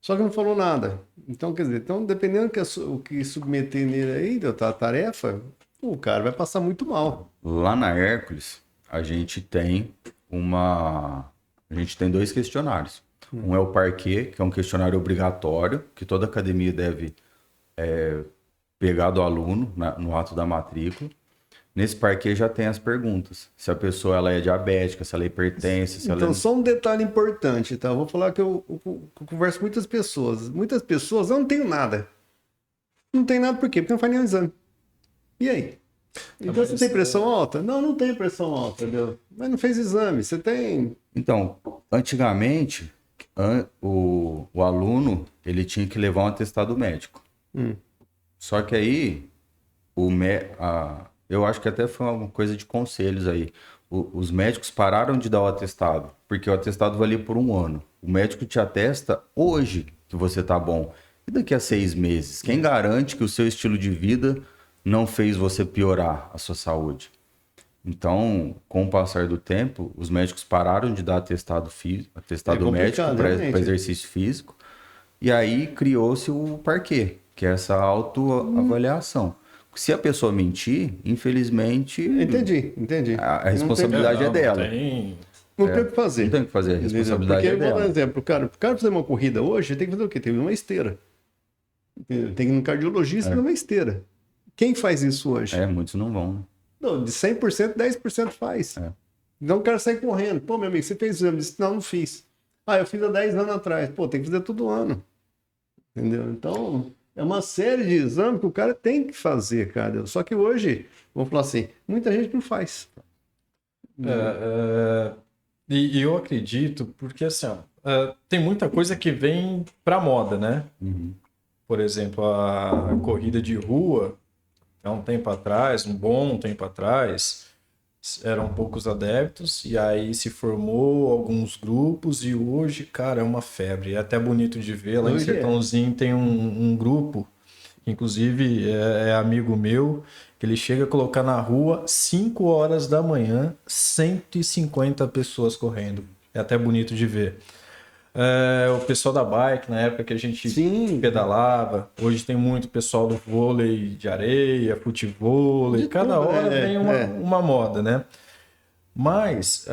Só que não falou nada. Então, quer dizer, então, dependendo o que submeter nele aí, tá, a tarefa, o cara vai passar muito mal. Lá na Hércules, a gente tem dois questionários. Um é o Parquet, que é um questionário obrigatório, que toda academia deve pegar do aluno no ato da matrícula. Nesse Parquet já tem as perguntas. Se a pessoa ela é diabética, se ela é hipertensa, se Então, ela é... só um detalhe importante, tá? Eu vou falar que eu converso com muitas pessoas. Muitas pessoas, eu não tenho nada. Não tem nada por quê? Porque não faz nenhum exame. E aí? Então, você tem pressão alta? Não, não tem pressão alta, entendeu? Mas não fez exame. Você tem... Então, antigamente, o aluno ele tinha que levar um atestado médico. Só que aí, eu acho que até foi uma coisa de conselhos aí. Os médicos pararam de dar o atestado, porque o atestado valia por 1 ano. O médico te atesta hoje que você tá bom. E daqui a 6 meses? Quem garante que o seu estilo de vida não fez você piorar a sua saúde? Então, com o passar do tempo, os médicos pararam de dar atestado médico para exercício físico. E aí criou-se o Parquet, que é essa autoavaliação. Se a pessoa mentir, infelizmente... Entendi. A responsabilidade é dela. Não tem o que fazer. Não tem o que fazer, a responsabilidade é dela. Porque, dela. vou dar um exemplo, o cara fazer uma corrida hoje, tem que fazer o quê? Tem uma esteira. Tem que ir no cardiologista numa esteira. Quem faz isso hoje? Muitos não vão. Né? Não, de 100%, 10% faz. Então o cara sai correndo. Pô, meu amigo, você fez exame? Disse, não fiz. Ah, eu fiz há 10 anos atrás. Pô, tem que fazer todo ano. Entendeu? Então, é uma série de exames que o cara tem que fazer, cara. Só que hoje, vamos falar assim, muita gente não faz. E eu acredito, porque assim, tem muita coisa que vem pra moda, né? Por exemplo, a corrida de rua, há um tempo atrás, um bom tempo atrás, eram poucos adeptos, e aí se formou alguns grupos, e hoje, cara, é uma febre. É até bonito de ver. Lá em Sertãozinho tem um grupo, que inclusive é amigo meu, que ele chega a colocar na rua 5 horas da manhã, 150 pessoas correndo. É até bonito de ver. O pessoal da bike, na época que a gente pedalava, hoje tem muito pessoal do vôlei de areia, futevôlei, cada hora vem uma moda, né? Mas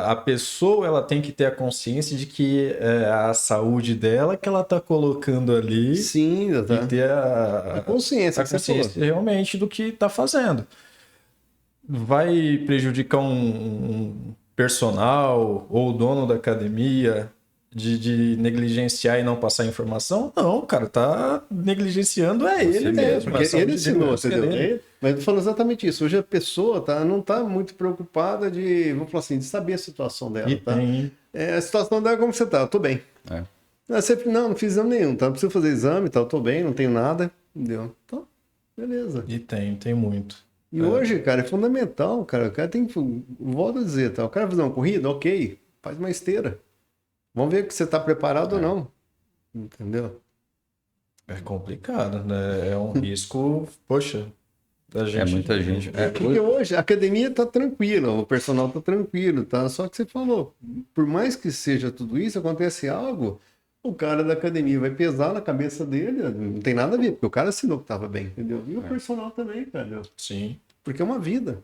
a pessoa ela tem que ter a consciência de que a saúde dela que ela está colocando ali e ter a consciência, realmente do que está fazendo. Vai prejudicar um personal ou o dono da academia de negligenciar e não passar informação? Não, cara, tá negligenciando ele mesmo. Porque ele ensinou, entendeu? Mas eu falo exatamente isso. Hoje a pessoa não tá muito preocupada vamos falar assim, de saber a situação dela. A situação dela é como você tá, eu tô bem. Não fiz exame nenhum, tá? Não preciso fazer exame, tá? Eu tô bem, não tenho nada, entendeu? Então, beleza. E tem muito. E hoje, cara, é fundamental, cara. O cara tem que, volto a dizer, tá? O cara fazer uma corrida, ok, faz uma esteira. Vamos ver que você está preparado ou não. Entendeu? É complicado, né? É um risco, poxa, da gente. Muita gente. Porque hoje a academia está tranquila, o personal está tranquilo, tá? Só que você falou, por mais que seja tudo isso, acontece algo, o cara da academia vai pesar na cabeça dele, não tem nada a ver, porque o cara assinou que estava bem, entendeu? E o personal também, cara. Sim. Porque é uma vida.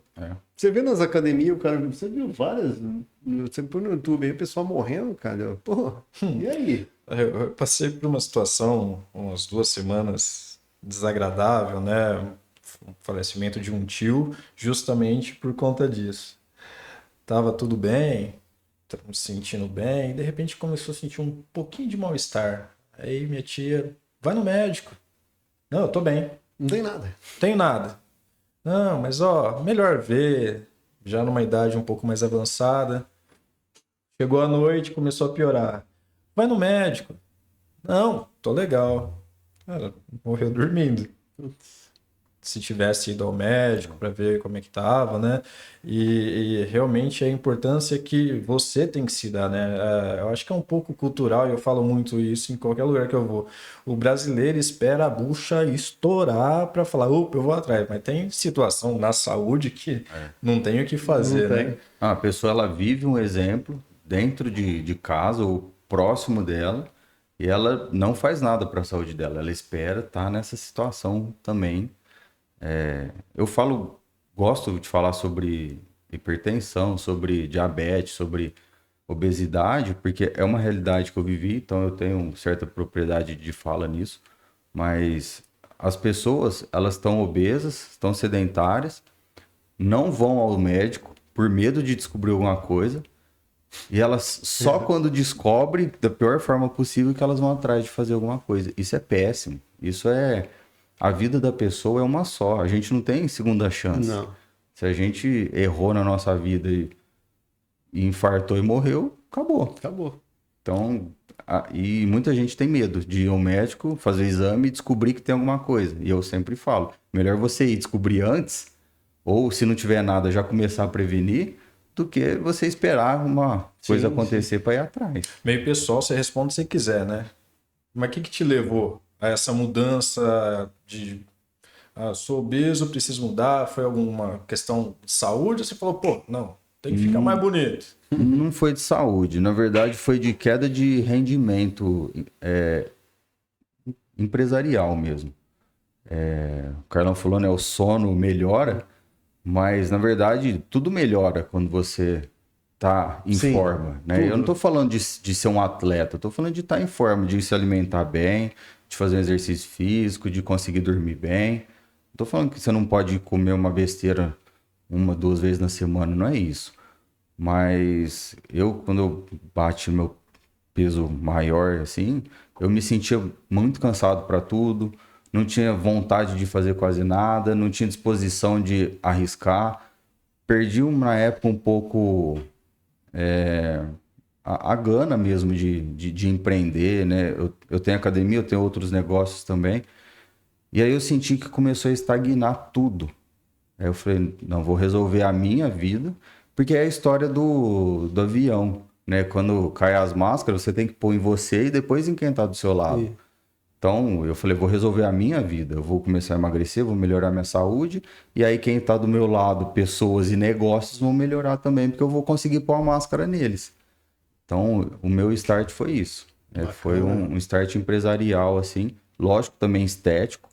Você vê nas academias, você viu várias, você põe no YouTube aí, o pessoal morrendo, cara. Pô, e aí? Eu passei por uma situação, umas 2 semanas, desagradável, né? O falecimento de um tio, justamente por conta disso. Tava tudo bem, me sentindo bem, e de repente começou a sentir um pouquinho de mal-estar. Aí minha tia, vai no médico. Não, eu tô bem. Não tem nada. Tenho nada. Não, mas melhor ver, já numa idade um pouco mais avançada. Chegou a noite, começou a piorar. Vai no médico. Não, tô legal. Cara, morreu dormindo. se tivesse ido ao médico para ver como é que estava, né? E realmente a importância que você tem que se dar, né? Eu acho que é um pouco cultural e eu falo muito isso em qualquer lugar que eu vou. O brasileiro espera a bucha estourar para falar, opa, eu vou atrás. Mas tem situação na saúde que não tem o que fazer, Não né? tem. A pessoa ela vive um exemplo dentro de casa ou próximo dela e ela não faz nada para a saúde dela. Ela espera estar nessa situação também. Eu gosto de falar sobre hipertensão, sobre diabetes, sobre obesidade, porque é uma realidade que eu vivi, então eu tenho certa propriedade de fala nisso. Mas as pessoas, elas estão obesas, estão sedentárias, não vão ao médico por medo de descobrir alguma coisa, e elas só quando descobrem, da pior forma possível, que elas vão atrás de fazer alguma coisa. Isso é péssimo. Isso é... A vida da pessoa é uma só. A gente não tem segunda chance. Não. Se a gente errou na nossa vida e infartou e morreu, acabou. Acabou. Então, e muita gente tem medo de ir ao médico, fazer o exame e descobrir que tem alguma coisa. E eu sempre falo, melhor você ir descobrir antes, ou se não tiver nada, já começar a prevenir, do que você esperar uma coisa acontecer para ir atrás. Meio pessoal, você responde se quiser, né? Mas o que te levou a essa mudança de sou obeso, preciso mudar? Foi alguma questão de saúde? Ou você falou, pô, não, tem que ficar mais bonito. Não foi de saúde, na verdade foi de queda de rendimento empresarial mesmo. O Carlão falou, né, o sono melhora, mas na verdade tudo melhora quando você tá em Sim, forma, né? tudo. Eu não tô falando de ser um atleta, eu tô falando de estar em forma, de se alimentar bem, de fazer um exercício físico, de conseguir dormir bem. Não tô falando que você não pode comer uma besteira 1, 2 vezes na semana, não é isso. Mas quando eu bati meu peso maior, assim, eu me sentia muito cansado para tudo, não tinha vontade de fazer quase nada, não tinha disposição de arriscar. Perdi, na época, um pouco a gana mesmo de empreender, né? Eu tenho academia, eu tenho outros negócios também. E aí eu senti que começou a estagnar tudo. Aí eu falei, não, vou resolver a minha vida, porque é a história do avião, né? Quando cai as máscaras, você tem que pôr em você e depois em quem tá do seu lado. Sim. Então, eu falei, vou resolver a minha vida, eu vou começar a emagrecer, vou melhorar minha saúde, e aí quem tá do meu lado, pessoas e negócios, vão melhorar também, porque eu vou conseguir pôr a máscara neles. Então, o meu start foi isso. Foi um start empresarial, assim, lógico, também estético,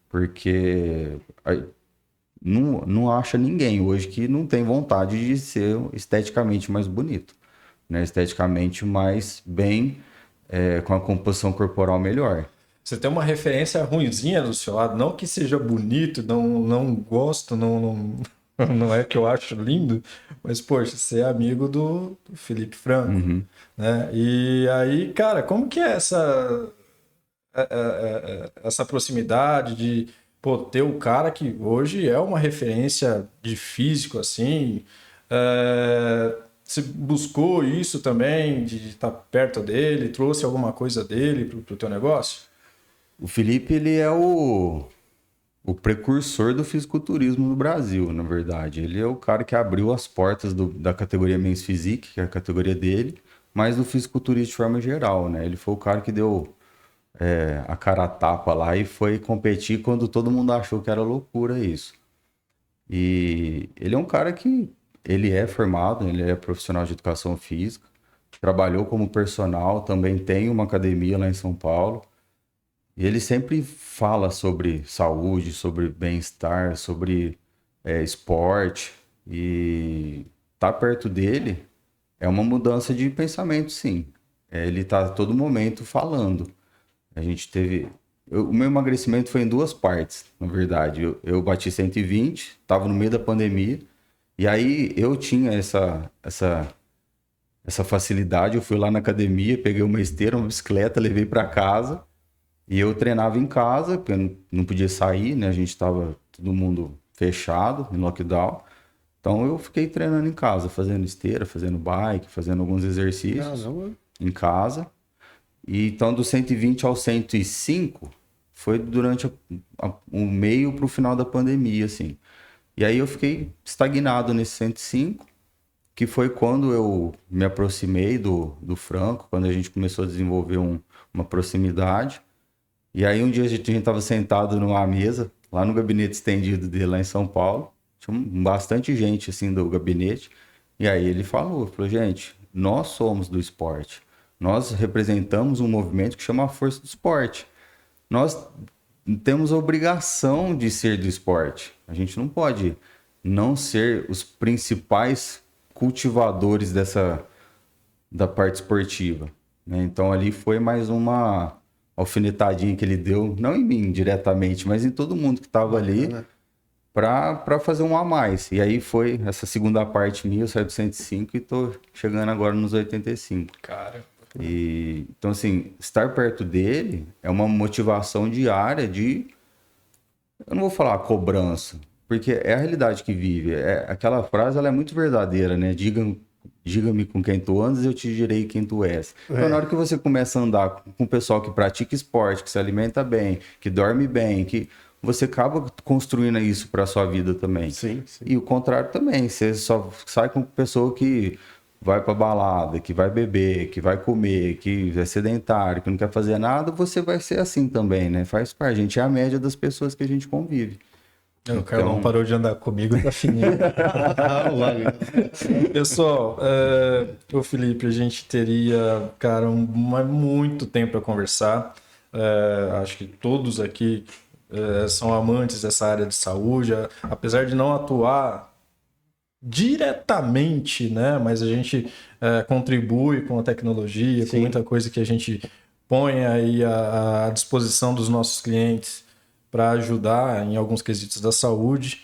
porque não acha ninguém hoje que não tem vontade de ser esteticamente mais bonito, né? Esteticamente mais bem, com a composição corporal melhor. Você tem uma referência ruinzinha do seu lado, não que seja bonito, não gosto, não é que eu acho lindo, mas, poxa, você é amigo do Felipe Franco, né? E aí, cara, como que é essa proximidade de, pô, ter o cara que hoje é uma referência de físico, assim, você buscou isso também, de estar perto dele, trouxe alguma coisa dele pro teu negócio? O Felipe, ele é o precursor do fisiculturismo no Brasil, na verdade. Ele é o cara que abriu as portas da categoria Men's Physique, que é a categoria dele, mas do fisiculturismo de forma geral, né? Ele foi o cara que deu a cara a tapa lá e foi competir quando todo mundo achou que era loucura isso. E ele é um cara que ele é formado, ele é profissional de educação física, trabalhou como personal, também tem uma academia lá em São Paulo. E ele sempre fala sobre saúde, sobre bem-estar, sobre esporte. E estar perto dele é uma mudança de pensamento, sim. Ele está a todo momento falando. A gente teve... o meu emagrecimento foi em 2 partes, na verdade. Eu bati 120, estava no meio da pandemia. E aí eu tinha essa facilidade. Eu fui lá na academia, peguei uma esteira, uma bicicleta, levei para casa. E eu treinava em casa, porque eu não podia sair, né? A gente estava todo mundo fechado, em lockdown. Então eu fiquei treinando em casa, fazendo esteira, fazendo bike, fazendo alguns exercícios em casa. E então do 120 ao 105 foi durante o meio para o final da pandemia, assim. E aí eu fiquei estagnado nesse 105, que foi quando eu me aproximei do Franco, quando a gente começou a desenvolver uma proximidade. E aí um dia a gente estava sentado numa mesa, lá no gabinete estendido dele, lá em São Paulo. Tinha bastante gente, assim, do gabinete. E aí ele falou, gente, nós somos do esporte. Nós representamos um movimento que chama a Força do Esporte. Nós temos a obrigação de ser do esporte. A gente não pode não ser os principais cultivadores da parte esportiva, né? Então ali foi mais uma alfinetadinha que ele deu, não em mim diretamente, mas em todo mundo que estava ali, para fazer um a mais. E aí foi essa segunda parte minha, eu saí do 105 e tô chegando agora nos 85. Cara. Então, assim, estar perto dele é uma motivação diária de... Eu não vou falar cobrança, porque é a realidade que vive. Aquela frase, ela é muito verdadeira, né? Diga-me com quem tu andas e eu te direi quem tu és. Então, na hora que você começa a andar com o pessoal que pratica esporte, que se alimenta bem, que dorme bem, que você acaba construindo isso para sua vida também. Sim. E o contrário também. Você só sai com pessoa que vai pra balada, que vai beber, que vai comer, que é sedentário, que não quer fazer nada, você vai ser assim também, né? Faz parte. A gente é a média das pessoas que a gente convive. O Carlão parou de andar comigo, tá fininho. Pessoal, o Felipe, a gente teria, cara, muito tempo para conversar. Acho que todos aqui são amantes dessa área de saúde, apesar de não atuar diretamente, né? Mas a gente contribui com a tecnologia, com muita coisa que a gente põe aí à disposição dos nossos clientes para ajudar em alguns quesitos da saúde.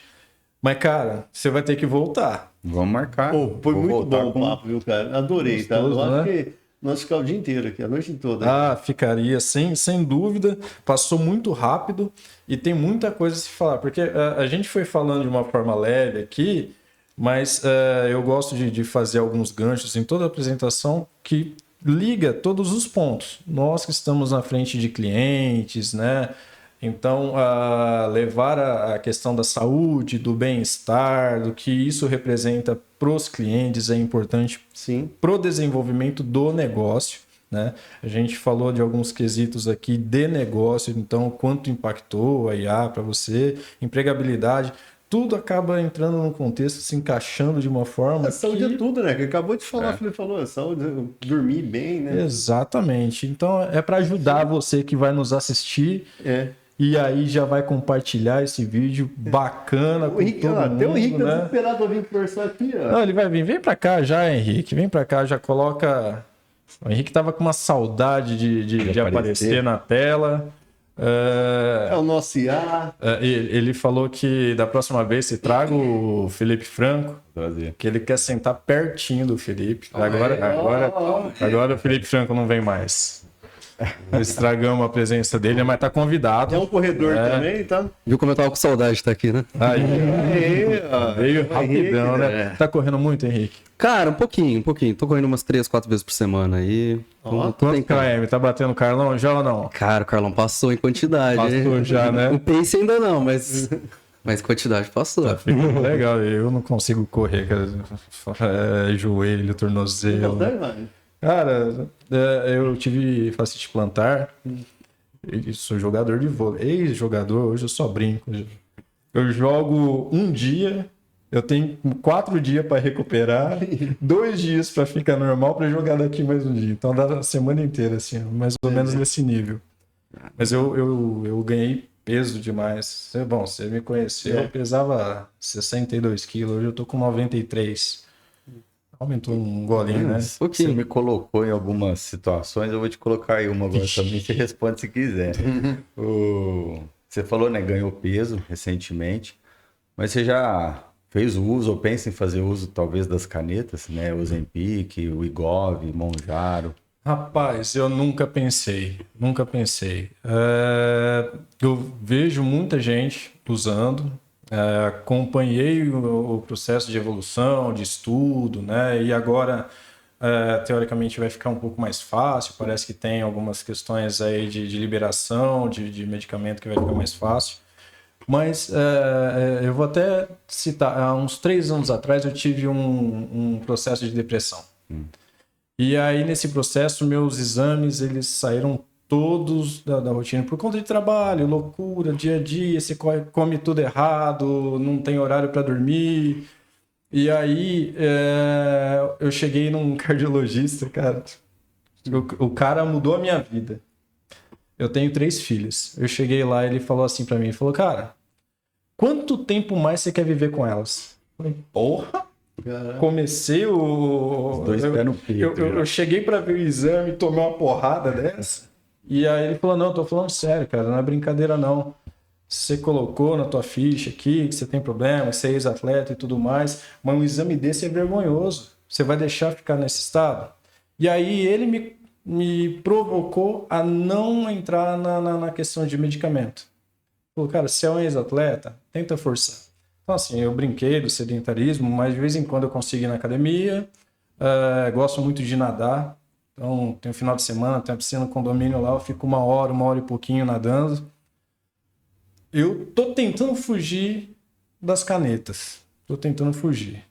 Mas, cara, você vai ter que voltar. Vamos marcar. Foi muito bom o papo, viu, cara? Adorei, Gostoso, tá? Eu acho né? que nós ficamos o dia inteiro aqui, a noite toda. Ficaria, sem dúvida. Passou muito rápido e tem muita coisa a se falar. Porque a gente foi falando de uma forma leve aqui, mas eu gosto de fazer alguns ganchos em toda a apresentação que liga todos os pontos. Nós que estamos na frente de clientes, né? Então, levar a questão da saúde, do bem-estar, do que isso representa para os clientes é importante para o desenvolvimento do negócio, né? A gente falou de alguns quesitos aqui de negócio, então quanto impactou a IA para você, empregabilidade, tudo acaba entrando num contexto, se encaixando de uma forma. A saúde é tudo, né? Que acabou de falar, o Felipe falou, a saúde, dormir bem, né? Exatamente. Então, é para ajudar você que vai nos assistir. E aí já vai compartilhar esse vídeo bacana com todo mundo, até o Henrique né? tá esperado pra vir conversar aqui, ó. Não, ele vai vir. Vem pra cá já, Henrique. Vem pra cá, já coloca... O Henrique tava com uma saudade de aparecer na tela. É o nosso IA. Ele falou que da próxima vez se traga o Felipe Franco, que ele quer sentar pertinho do Felipe. Agora o Felipe Franco não vem mais. Estragamos a presença dele, mas tá convidado. É um corredor também, tá? Viu como eu tava com saudade de estar aqui, né? Veio rapidão, né? Tá correndo muito, Henrique? Cara, um pouquinho. Tô correndo umas 3, 4 vezes por semana aí. Quanto KM? Tá batendo o Carlão já ou não? Cara, o Carlão passou em quantidade. Passou já, né? O pace ainda não, mas quantidade passou. Tá ficando legal. Eu não consigo correr, cara. Joelho, tornozelo. Cara, eu tive fascite plantar, sou jogador de vôlei, ex-jogador, hoje eu só brinco. Eu jogo um dia, eu tenho 4 dias para recuperar, 2 dias para ficar normal para jogar daqui mais um dia. Então dá a semana inteira, assim, mais ou menos nesse nível. Mas eu ganhei peso demais. Bom, você me conheceu, eu pesava 62 quilos, hoje eu tô com 93. Aumentou um golinho, né? Você me colocou em algumas situações, eu vou te colocar aí uma agora também, você responde se quiser. Você falou, né, ganhou peso recentemente, mas você já fez uso ou pensa em fazer uso talvez das canetas, né? O Ozempic, o Wegovy, Mounjaro. Rapaz, eu nunca pensei. Eu vejo muita gente usando. Acompanhei o processo de evolução, de estudo, né? E agora teoricamente vai ficar um pouco mais fácil, parece que tem algumas questões aí de liberação, de medicamento que vai ficar mais fácil. Mas eu vou até citar, há uns 3 anos atrás eu tive um processo de depressão. E aí nesse processo meus exames eles saíram todos da rotina por conta de trabalho, loucura, dia a dia, você come tudo errado, não tem horário para dormir. E aí eu cheguei num cardiologista, cara. O cara mudou a minha vida. Eu tenho 3 filhos. Eu cheguei lá e ele falou assim pra mim, ele falou, cara, quanto tempo mais você quer viver com elas? Eu falei, porra! Caraca. Comecei o... Eu cheguei pra ver o exame, tomei uma porrada dessa. E aí ele falou, não, eu tô falando sério, cara, não é brincadeira não. Você colocou na tua ficha aqui que você tem problema, que você é ex-atleta e tudo mais, mas um exame desse é vergonhoso. Você vai deixar ficar nesse estado? E aí ele me provocou a não entrar na questão de medicamento. Falou, cara, se é um ex-atleta, tenta forçar. Então, assim, eu brinquei do sedentarismo, mas de vez em quando eu consigo ir na academia, gosto muito de nadar. Então, tem um final de semana, tem a piscina no condomínio lá, eu fico 1 hora e pouquinho nadando. Eu tô tentando fugir das canetas. Tô tentando fugir.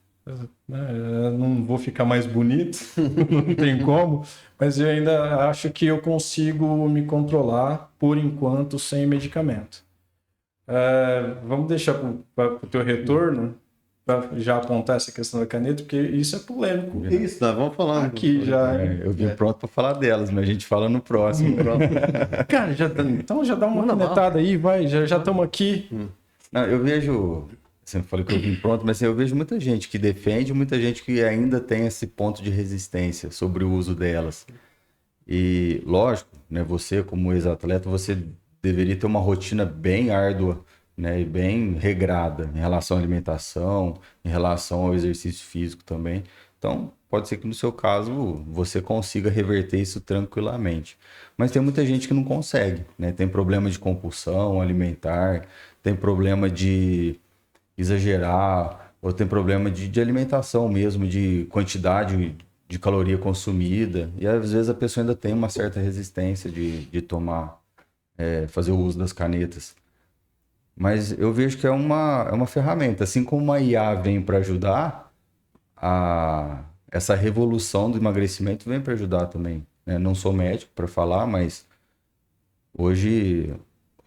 Não vou ficar mais bonito, não tem como, mas eu ainda acho que eu consigo me controlar por enquanto sem medicamento. Vamos deixar para o teu retorno, para já apontar essa questão da caneta, porque isso é polêmico. Isso, nós vamos falar aqui já. Eu vim pronto para falar delas, mas a gente fala no próximo. Cara, então já dá uma canetada aí, vai, já estamos aqui. Não, eu vejo, assim, eu falei que eu vim pronto, mas assim, eu vejo muita gente que defende, muita gente que ainda tem esse ponto de resistência sobre o uso delas. E, lógico, né, você como ex-atleta, você deveria ter uma rotina bem árdua, né, e bem regrada em relação à alimentação, em relação ao exercício físico também. Então, pode ser que no seu caso você consiga reverter isso tranquilamente. Mas tem muita gente que não consegue, né? Tem problema de compulsão alimentar, tem problema de exagerar, ou tem problema de alimentação mesmo, de quantidade de caloria consumida. E às vezes a pessoa ainda tem uma certa resistência de tomar, fazer o uso das canetas. Mas eu vejo que é uma ferramenta. Assim como a IA vem para ajudar, essa revolução do emagrecimento vem para ajudar também, né? Não sou médico para falar, mas hoje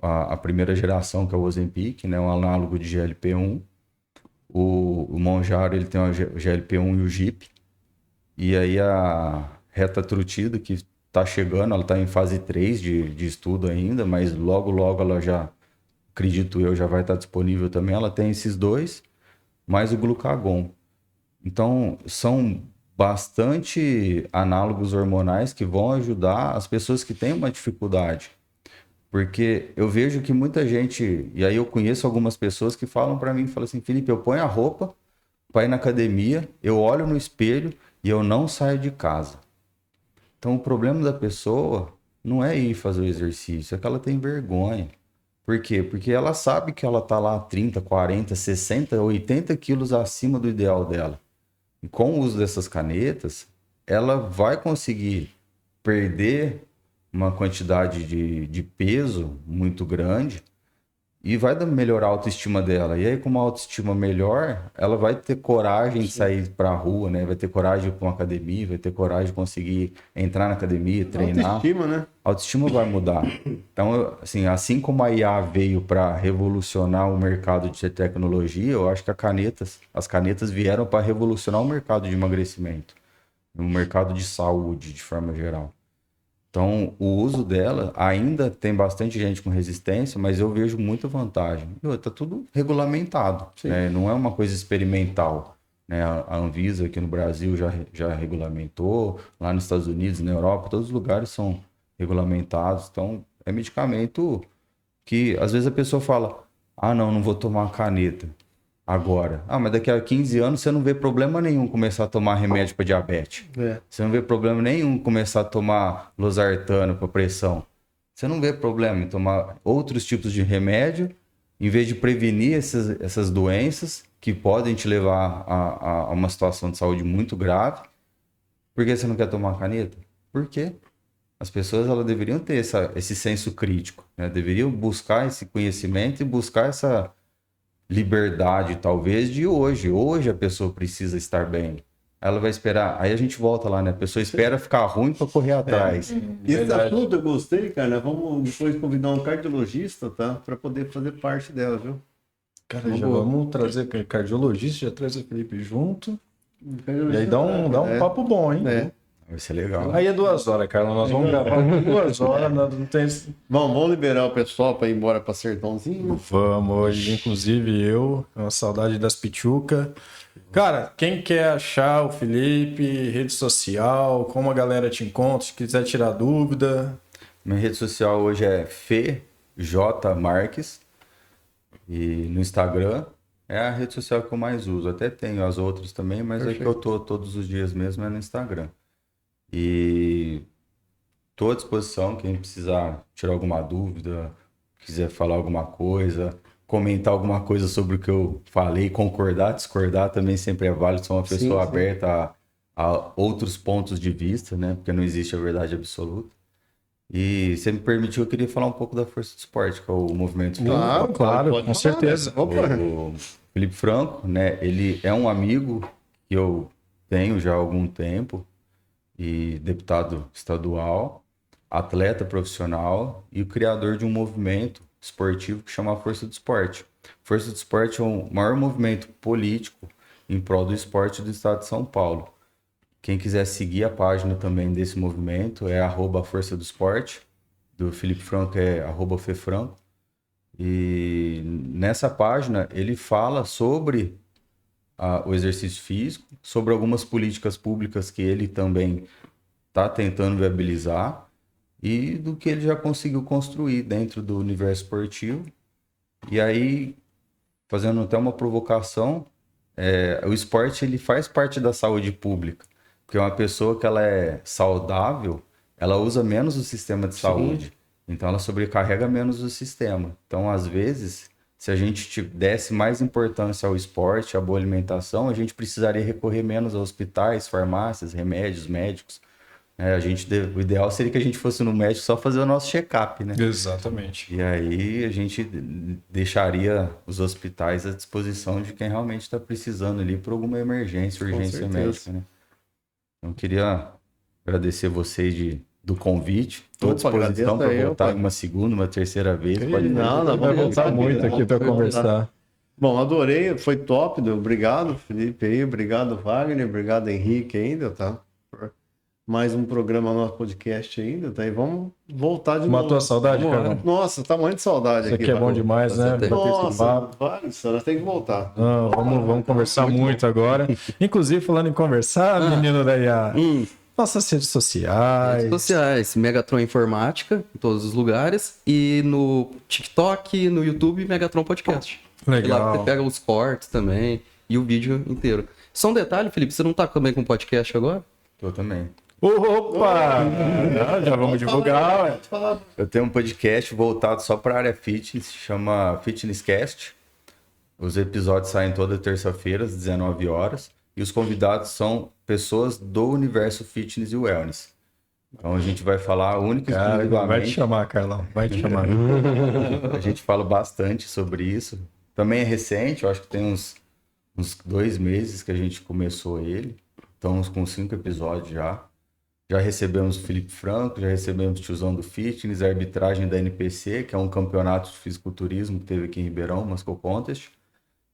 a primeira geração, que é o Ozempic, né, um análogo de GLP-1, o Mounjaro ele tem o GLP-1 e o GIP, e aí a retatrutida que está chegando, ela está em fase 3 de estudo ainda, mas logo ela já, acredito eu, já vai estar disponível também. Ela tem esses 2, mais o glucagon. Então, são bastante análogos hormonais que vão ajudar as pessoas que têm uma dificuldade. Porque eu vejo que muita gente, e aí eu conheço algumas pessoas que falam para mim, falam assim, Felipe, eu ponho a roupa para ir na academia, eu olho no espelho e eu não saio de casa. Então, o problema da pessoa não é ir fazer o exercício, é que ela tem vergonha. Por quê? Porque ela sabe que ela está lá 30, 40, 60, 80 quilos acima do ideal dela. E com o uso dessas canetas, ela vai conseguir perder uma quantidade de peso muito grande e vai melhorar a autoestima dela. E aí, com uma autoestima melhor, ela vai ter coragem de sair para a rua, né? Vai ter coragem de ir para uma academia, vai ter coragem de conseguir entrar na academia, treinar. Autoestima, né? A autoestima vai mudar. Então, assim como a IA veio para revolucionar o mercado de tecnologia, eu acho que as canetas vieram para revolucionar o mercado de emagrecimento, o mercado de saúde, de forma geral. Então, o uso dela ainda tem bastante gente com resistência, mas eu vejo muita vantagem. Está tudo regulamentado, né? Não é uma coisa experimental, né? A Anvisa aqui no Brasil já regulamentou, lá nos Estados Unidos, na Europa, todos os lugares são regulamentados. Então, é medicamento que às vezes a pessoa fala, não vou tomar uma caneta agora. Mas daqui a 15 anos você não vê problema nenhum começar a tomar remédio para diabetes. Você não vê problema nenhum começar a tomar losartano para pressão. Você não vê problema em tomar outros tipos de remédio, em vez de prevenir essas doenças que podem te levar a uma situação de saúde muito grave. Por que você não quer tomar uma caneta? Por quê? As pessoas elas deveriam ter esse senso crítico, né? Deveriam buscar esse conhecimento e buscar essa liberdade, talvez, de hoje. Hoje a pessoa precisa estar bem. Ela vai esperar. Aí a gente volta lá, né? A pessoa espera ficar ruim para correr atrás. Esse assunto eu gostei, cara. Vamos depois convidar um cardiologista, tá? Para poder fazer parte dela, viu? Cara, já vamos trazer cardiologista, já traz o Felipe junto. E aí dá um papo bom, hein? Vai ser legal. Aí é 2 horas, Carla. Nós vamos gravar 2 horas. Não tem... Vamos liberar o pessoal para ir embora para Sertãozinho? Vamos, hoje, inclusive eu, uma saudade das Pichuca. Cara, quem quer achar o Felipe, rede social, como a galera te encontra, se quiser tirar dúvida. Minha rede social hoje é FJMarques. E no Instagram é a rede social que eu mais uso. Até tenho as outras também, mas Perfeito. É que eu tô todos os dias mesmo é no Instagram. E estou à disposição, quem precisar tirar alguma dúvida, quiser falar alguma coisa, comentar alguma coisa sobre o que eu falei, concordar, discordar também sempre é válido. Sou uma pessoa aberta a outros pontos de vista, né? Porque não existe a verdade absoluta. E se me permitiu, eu queria falar um pouco da Força do Esporte, que é o movimento. Claro, com certeza. O Felipe Franco, né? Ele é um amigo que eu tenho já há algum tempo, e deputado estadual, atleta profissional e o criador de um movimento esportivo que chama Força do Esporte. Força do Esporte é o maior movimento político em prol do esporte do estado de São Paulo. Quem quiser seguir a página também desse movimento é @Força do Esporte, do Felipe Franco é @Fefranco. E nessa página ele fala sobre o exercício físico, sobre algumas políticas públicas que ele também está tentando viabilizar e do que ele já conseguiu construir dentro do universo esportivo. E aí, fazendo até uma provocação, o esporte ele faz parte da saúde pública, porque uma pessoa que ela é saudável, ela usa menos o sistema de saúde, então ela sobrecarrega menos o sistema. Então, às vezes, se a gente desse mais importância ao esporte, à boa alimentação, a gente precisaria recorrer menos a hospitais, farmácias, remédios, médicos. O ideal seria que a gente fosse no médico só fazer o nosso check-up, né? Exatamente. E aí a gente deixaria os hospitais à disposição de quem realmente está precisando ali por alguma emergência, urgência médica, né? Então, queria agradecer vocês do convite. Estou à disposição para voltar uma segunda, uma terceira vez. Pode não, vai voltar muito aqui para conversar. Bom, adorei, foi top. Obrigado, Felipe aí, obrigado, Wagner, obrigado, Henrique ainda, tá? Mais um programa no nosso podcast ainda, tá? E vamos voltar de novo. Matou a saudade, cara? Nossa, tá muito de saudade aqui. Isso aqui é bom demais, né? Nossa, nós temos que voltar. Não, vamos conversar muito agora. Inclusive, falando em conversar, menino da IA, nossas redes sociais. Redes sociais, Megatron Informática, em todos os lugares. E no TikTok, no YouTube, Megatron Podcast. Legal. E lá você pega os cortes também e o vídeo inteiro. Só um detalhe, Felipe, você não tá também com podcast agora? Tô também. Opa! Já vamos divulgar. Eu tenho um podcast voltado só para a área fitness, chama Fitness Cast. Os episódios saem toda terça-feira, às 19 horas. E os convidados são pessoas do universo fitness e wellness. Então a gente vai falar única e exclusivamente... Vai te chamar, Carlão. Vai te chamar. A gente fala bastante sobre isso. Também é recente, eu acho que tem uns 2 meses que a gente começou ele. Estamos com 5 episódios já. Já recebemos o Felipe Franco, já recebemos o Tiozão do Fitness, a arbitragem da NPC, que é um campeonato de fisiculturismo que teve aqui em Ribeirão, Moscow Contest.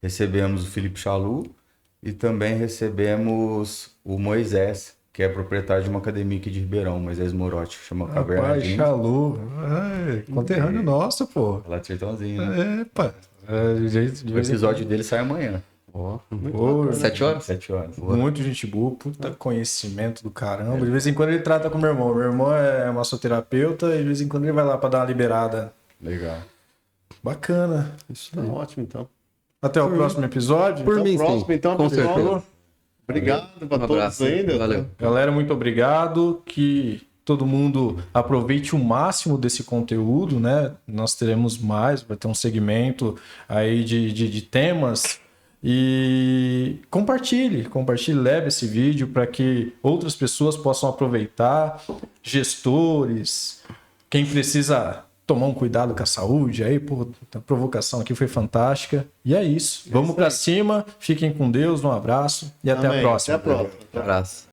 Recebemos o Felipe Chalu e também recebemos o Moisés, que é proprietário de uma academia aqui de Ribeirão, Moisés Morotti, que chama Caverna Jeans. Chalu, conterrâneo nosso, pô. Lá de Sertãozinho, né? O episódio dele sai amanhã. 7 horas? 7 horas. Muito gente boa, puta conhecimento do caramba. De vez em quando ele trata com meu irmão. Meu irmão é massoterapeuta e de vez em quando ele vai lá pra dar uma liberada. Legal. Bacana. Isso tá ótimo, então. Até o próximo episódio. Por mim, próximo, sim. então, Com pessoal. certeza. Obrigado pra todos ainda. Valeu. Galera, muito obrigado. Que todo mundo aproveite o máximo desse conteúdo, né? Nós teremos mais, vai ter um segmento aí de temas E compartilhe, leve esse vídeo para que outras pessoas possam aproveitar, gestores, quem precisa tomar um cuidado com a saúde, aí, pô, a provocação aqui foi fantástica. E é isso. Vamos para cima, fiquem com Deus, um abraço e até a Amém. próxima. Até a próxima. Um abraço.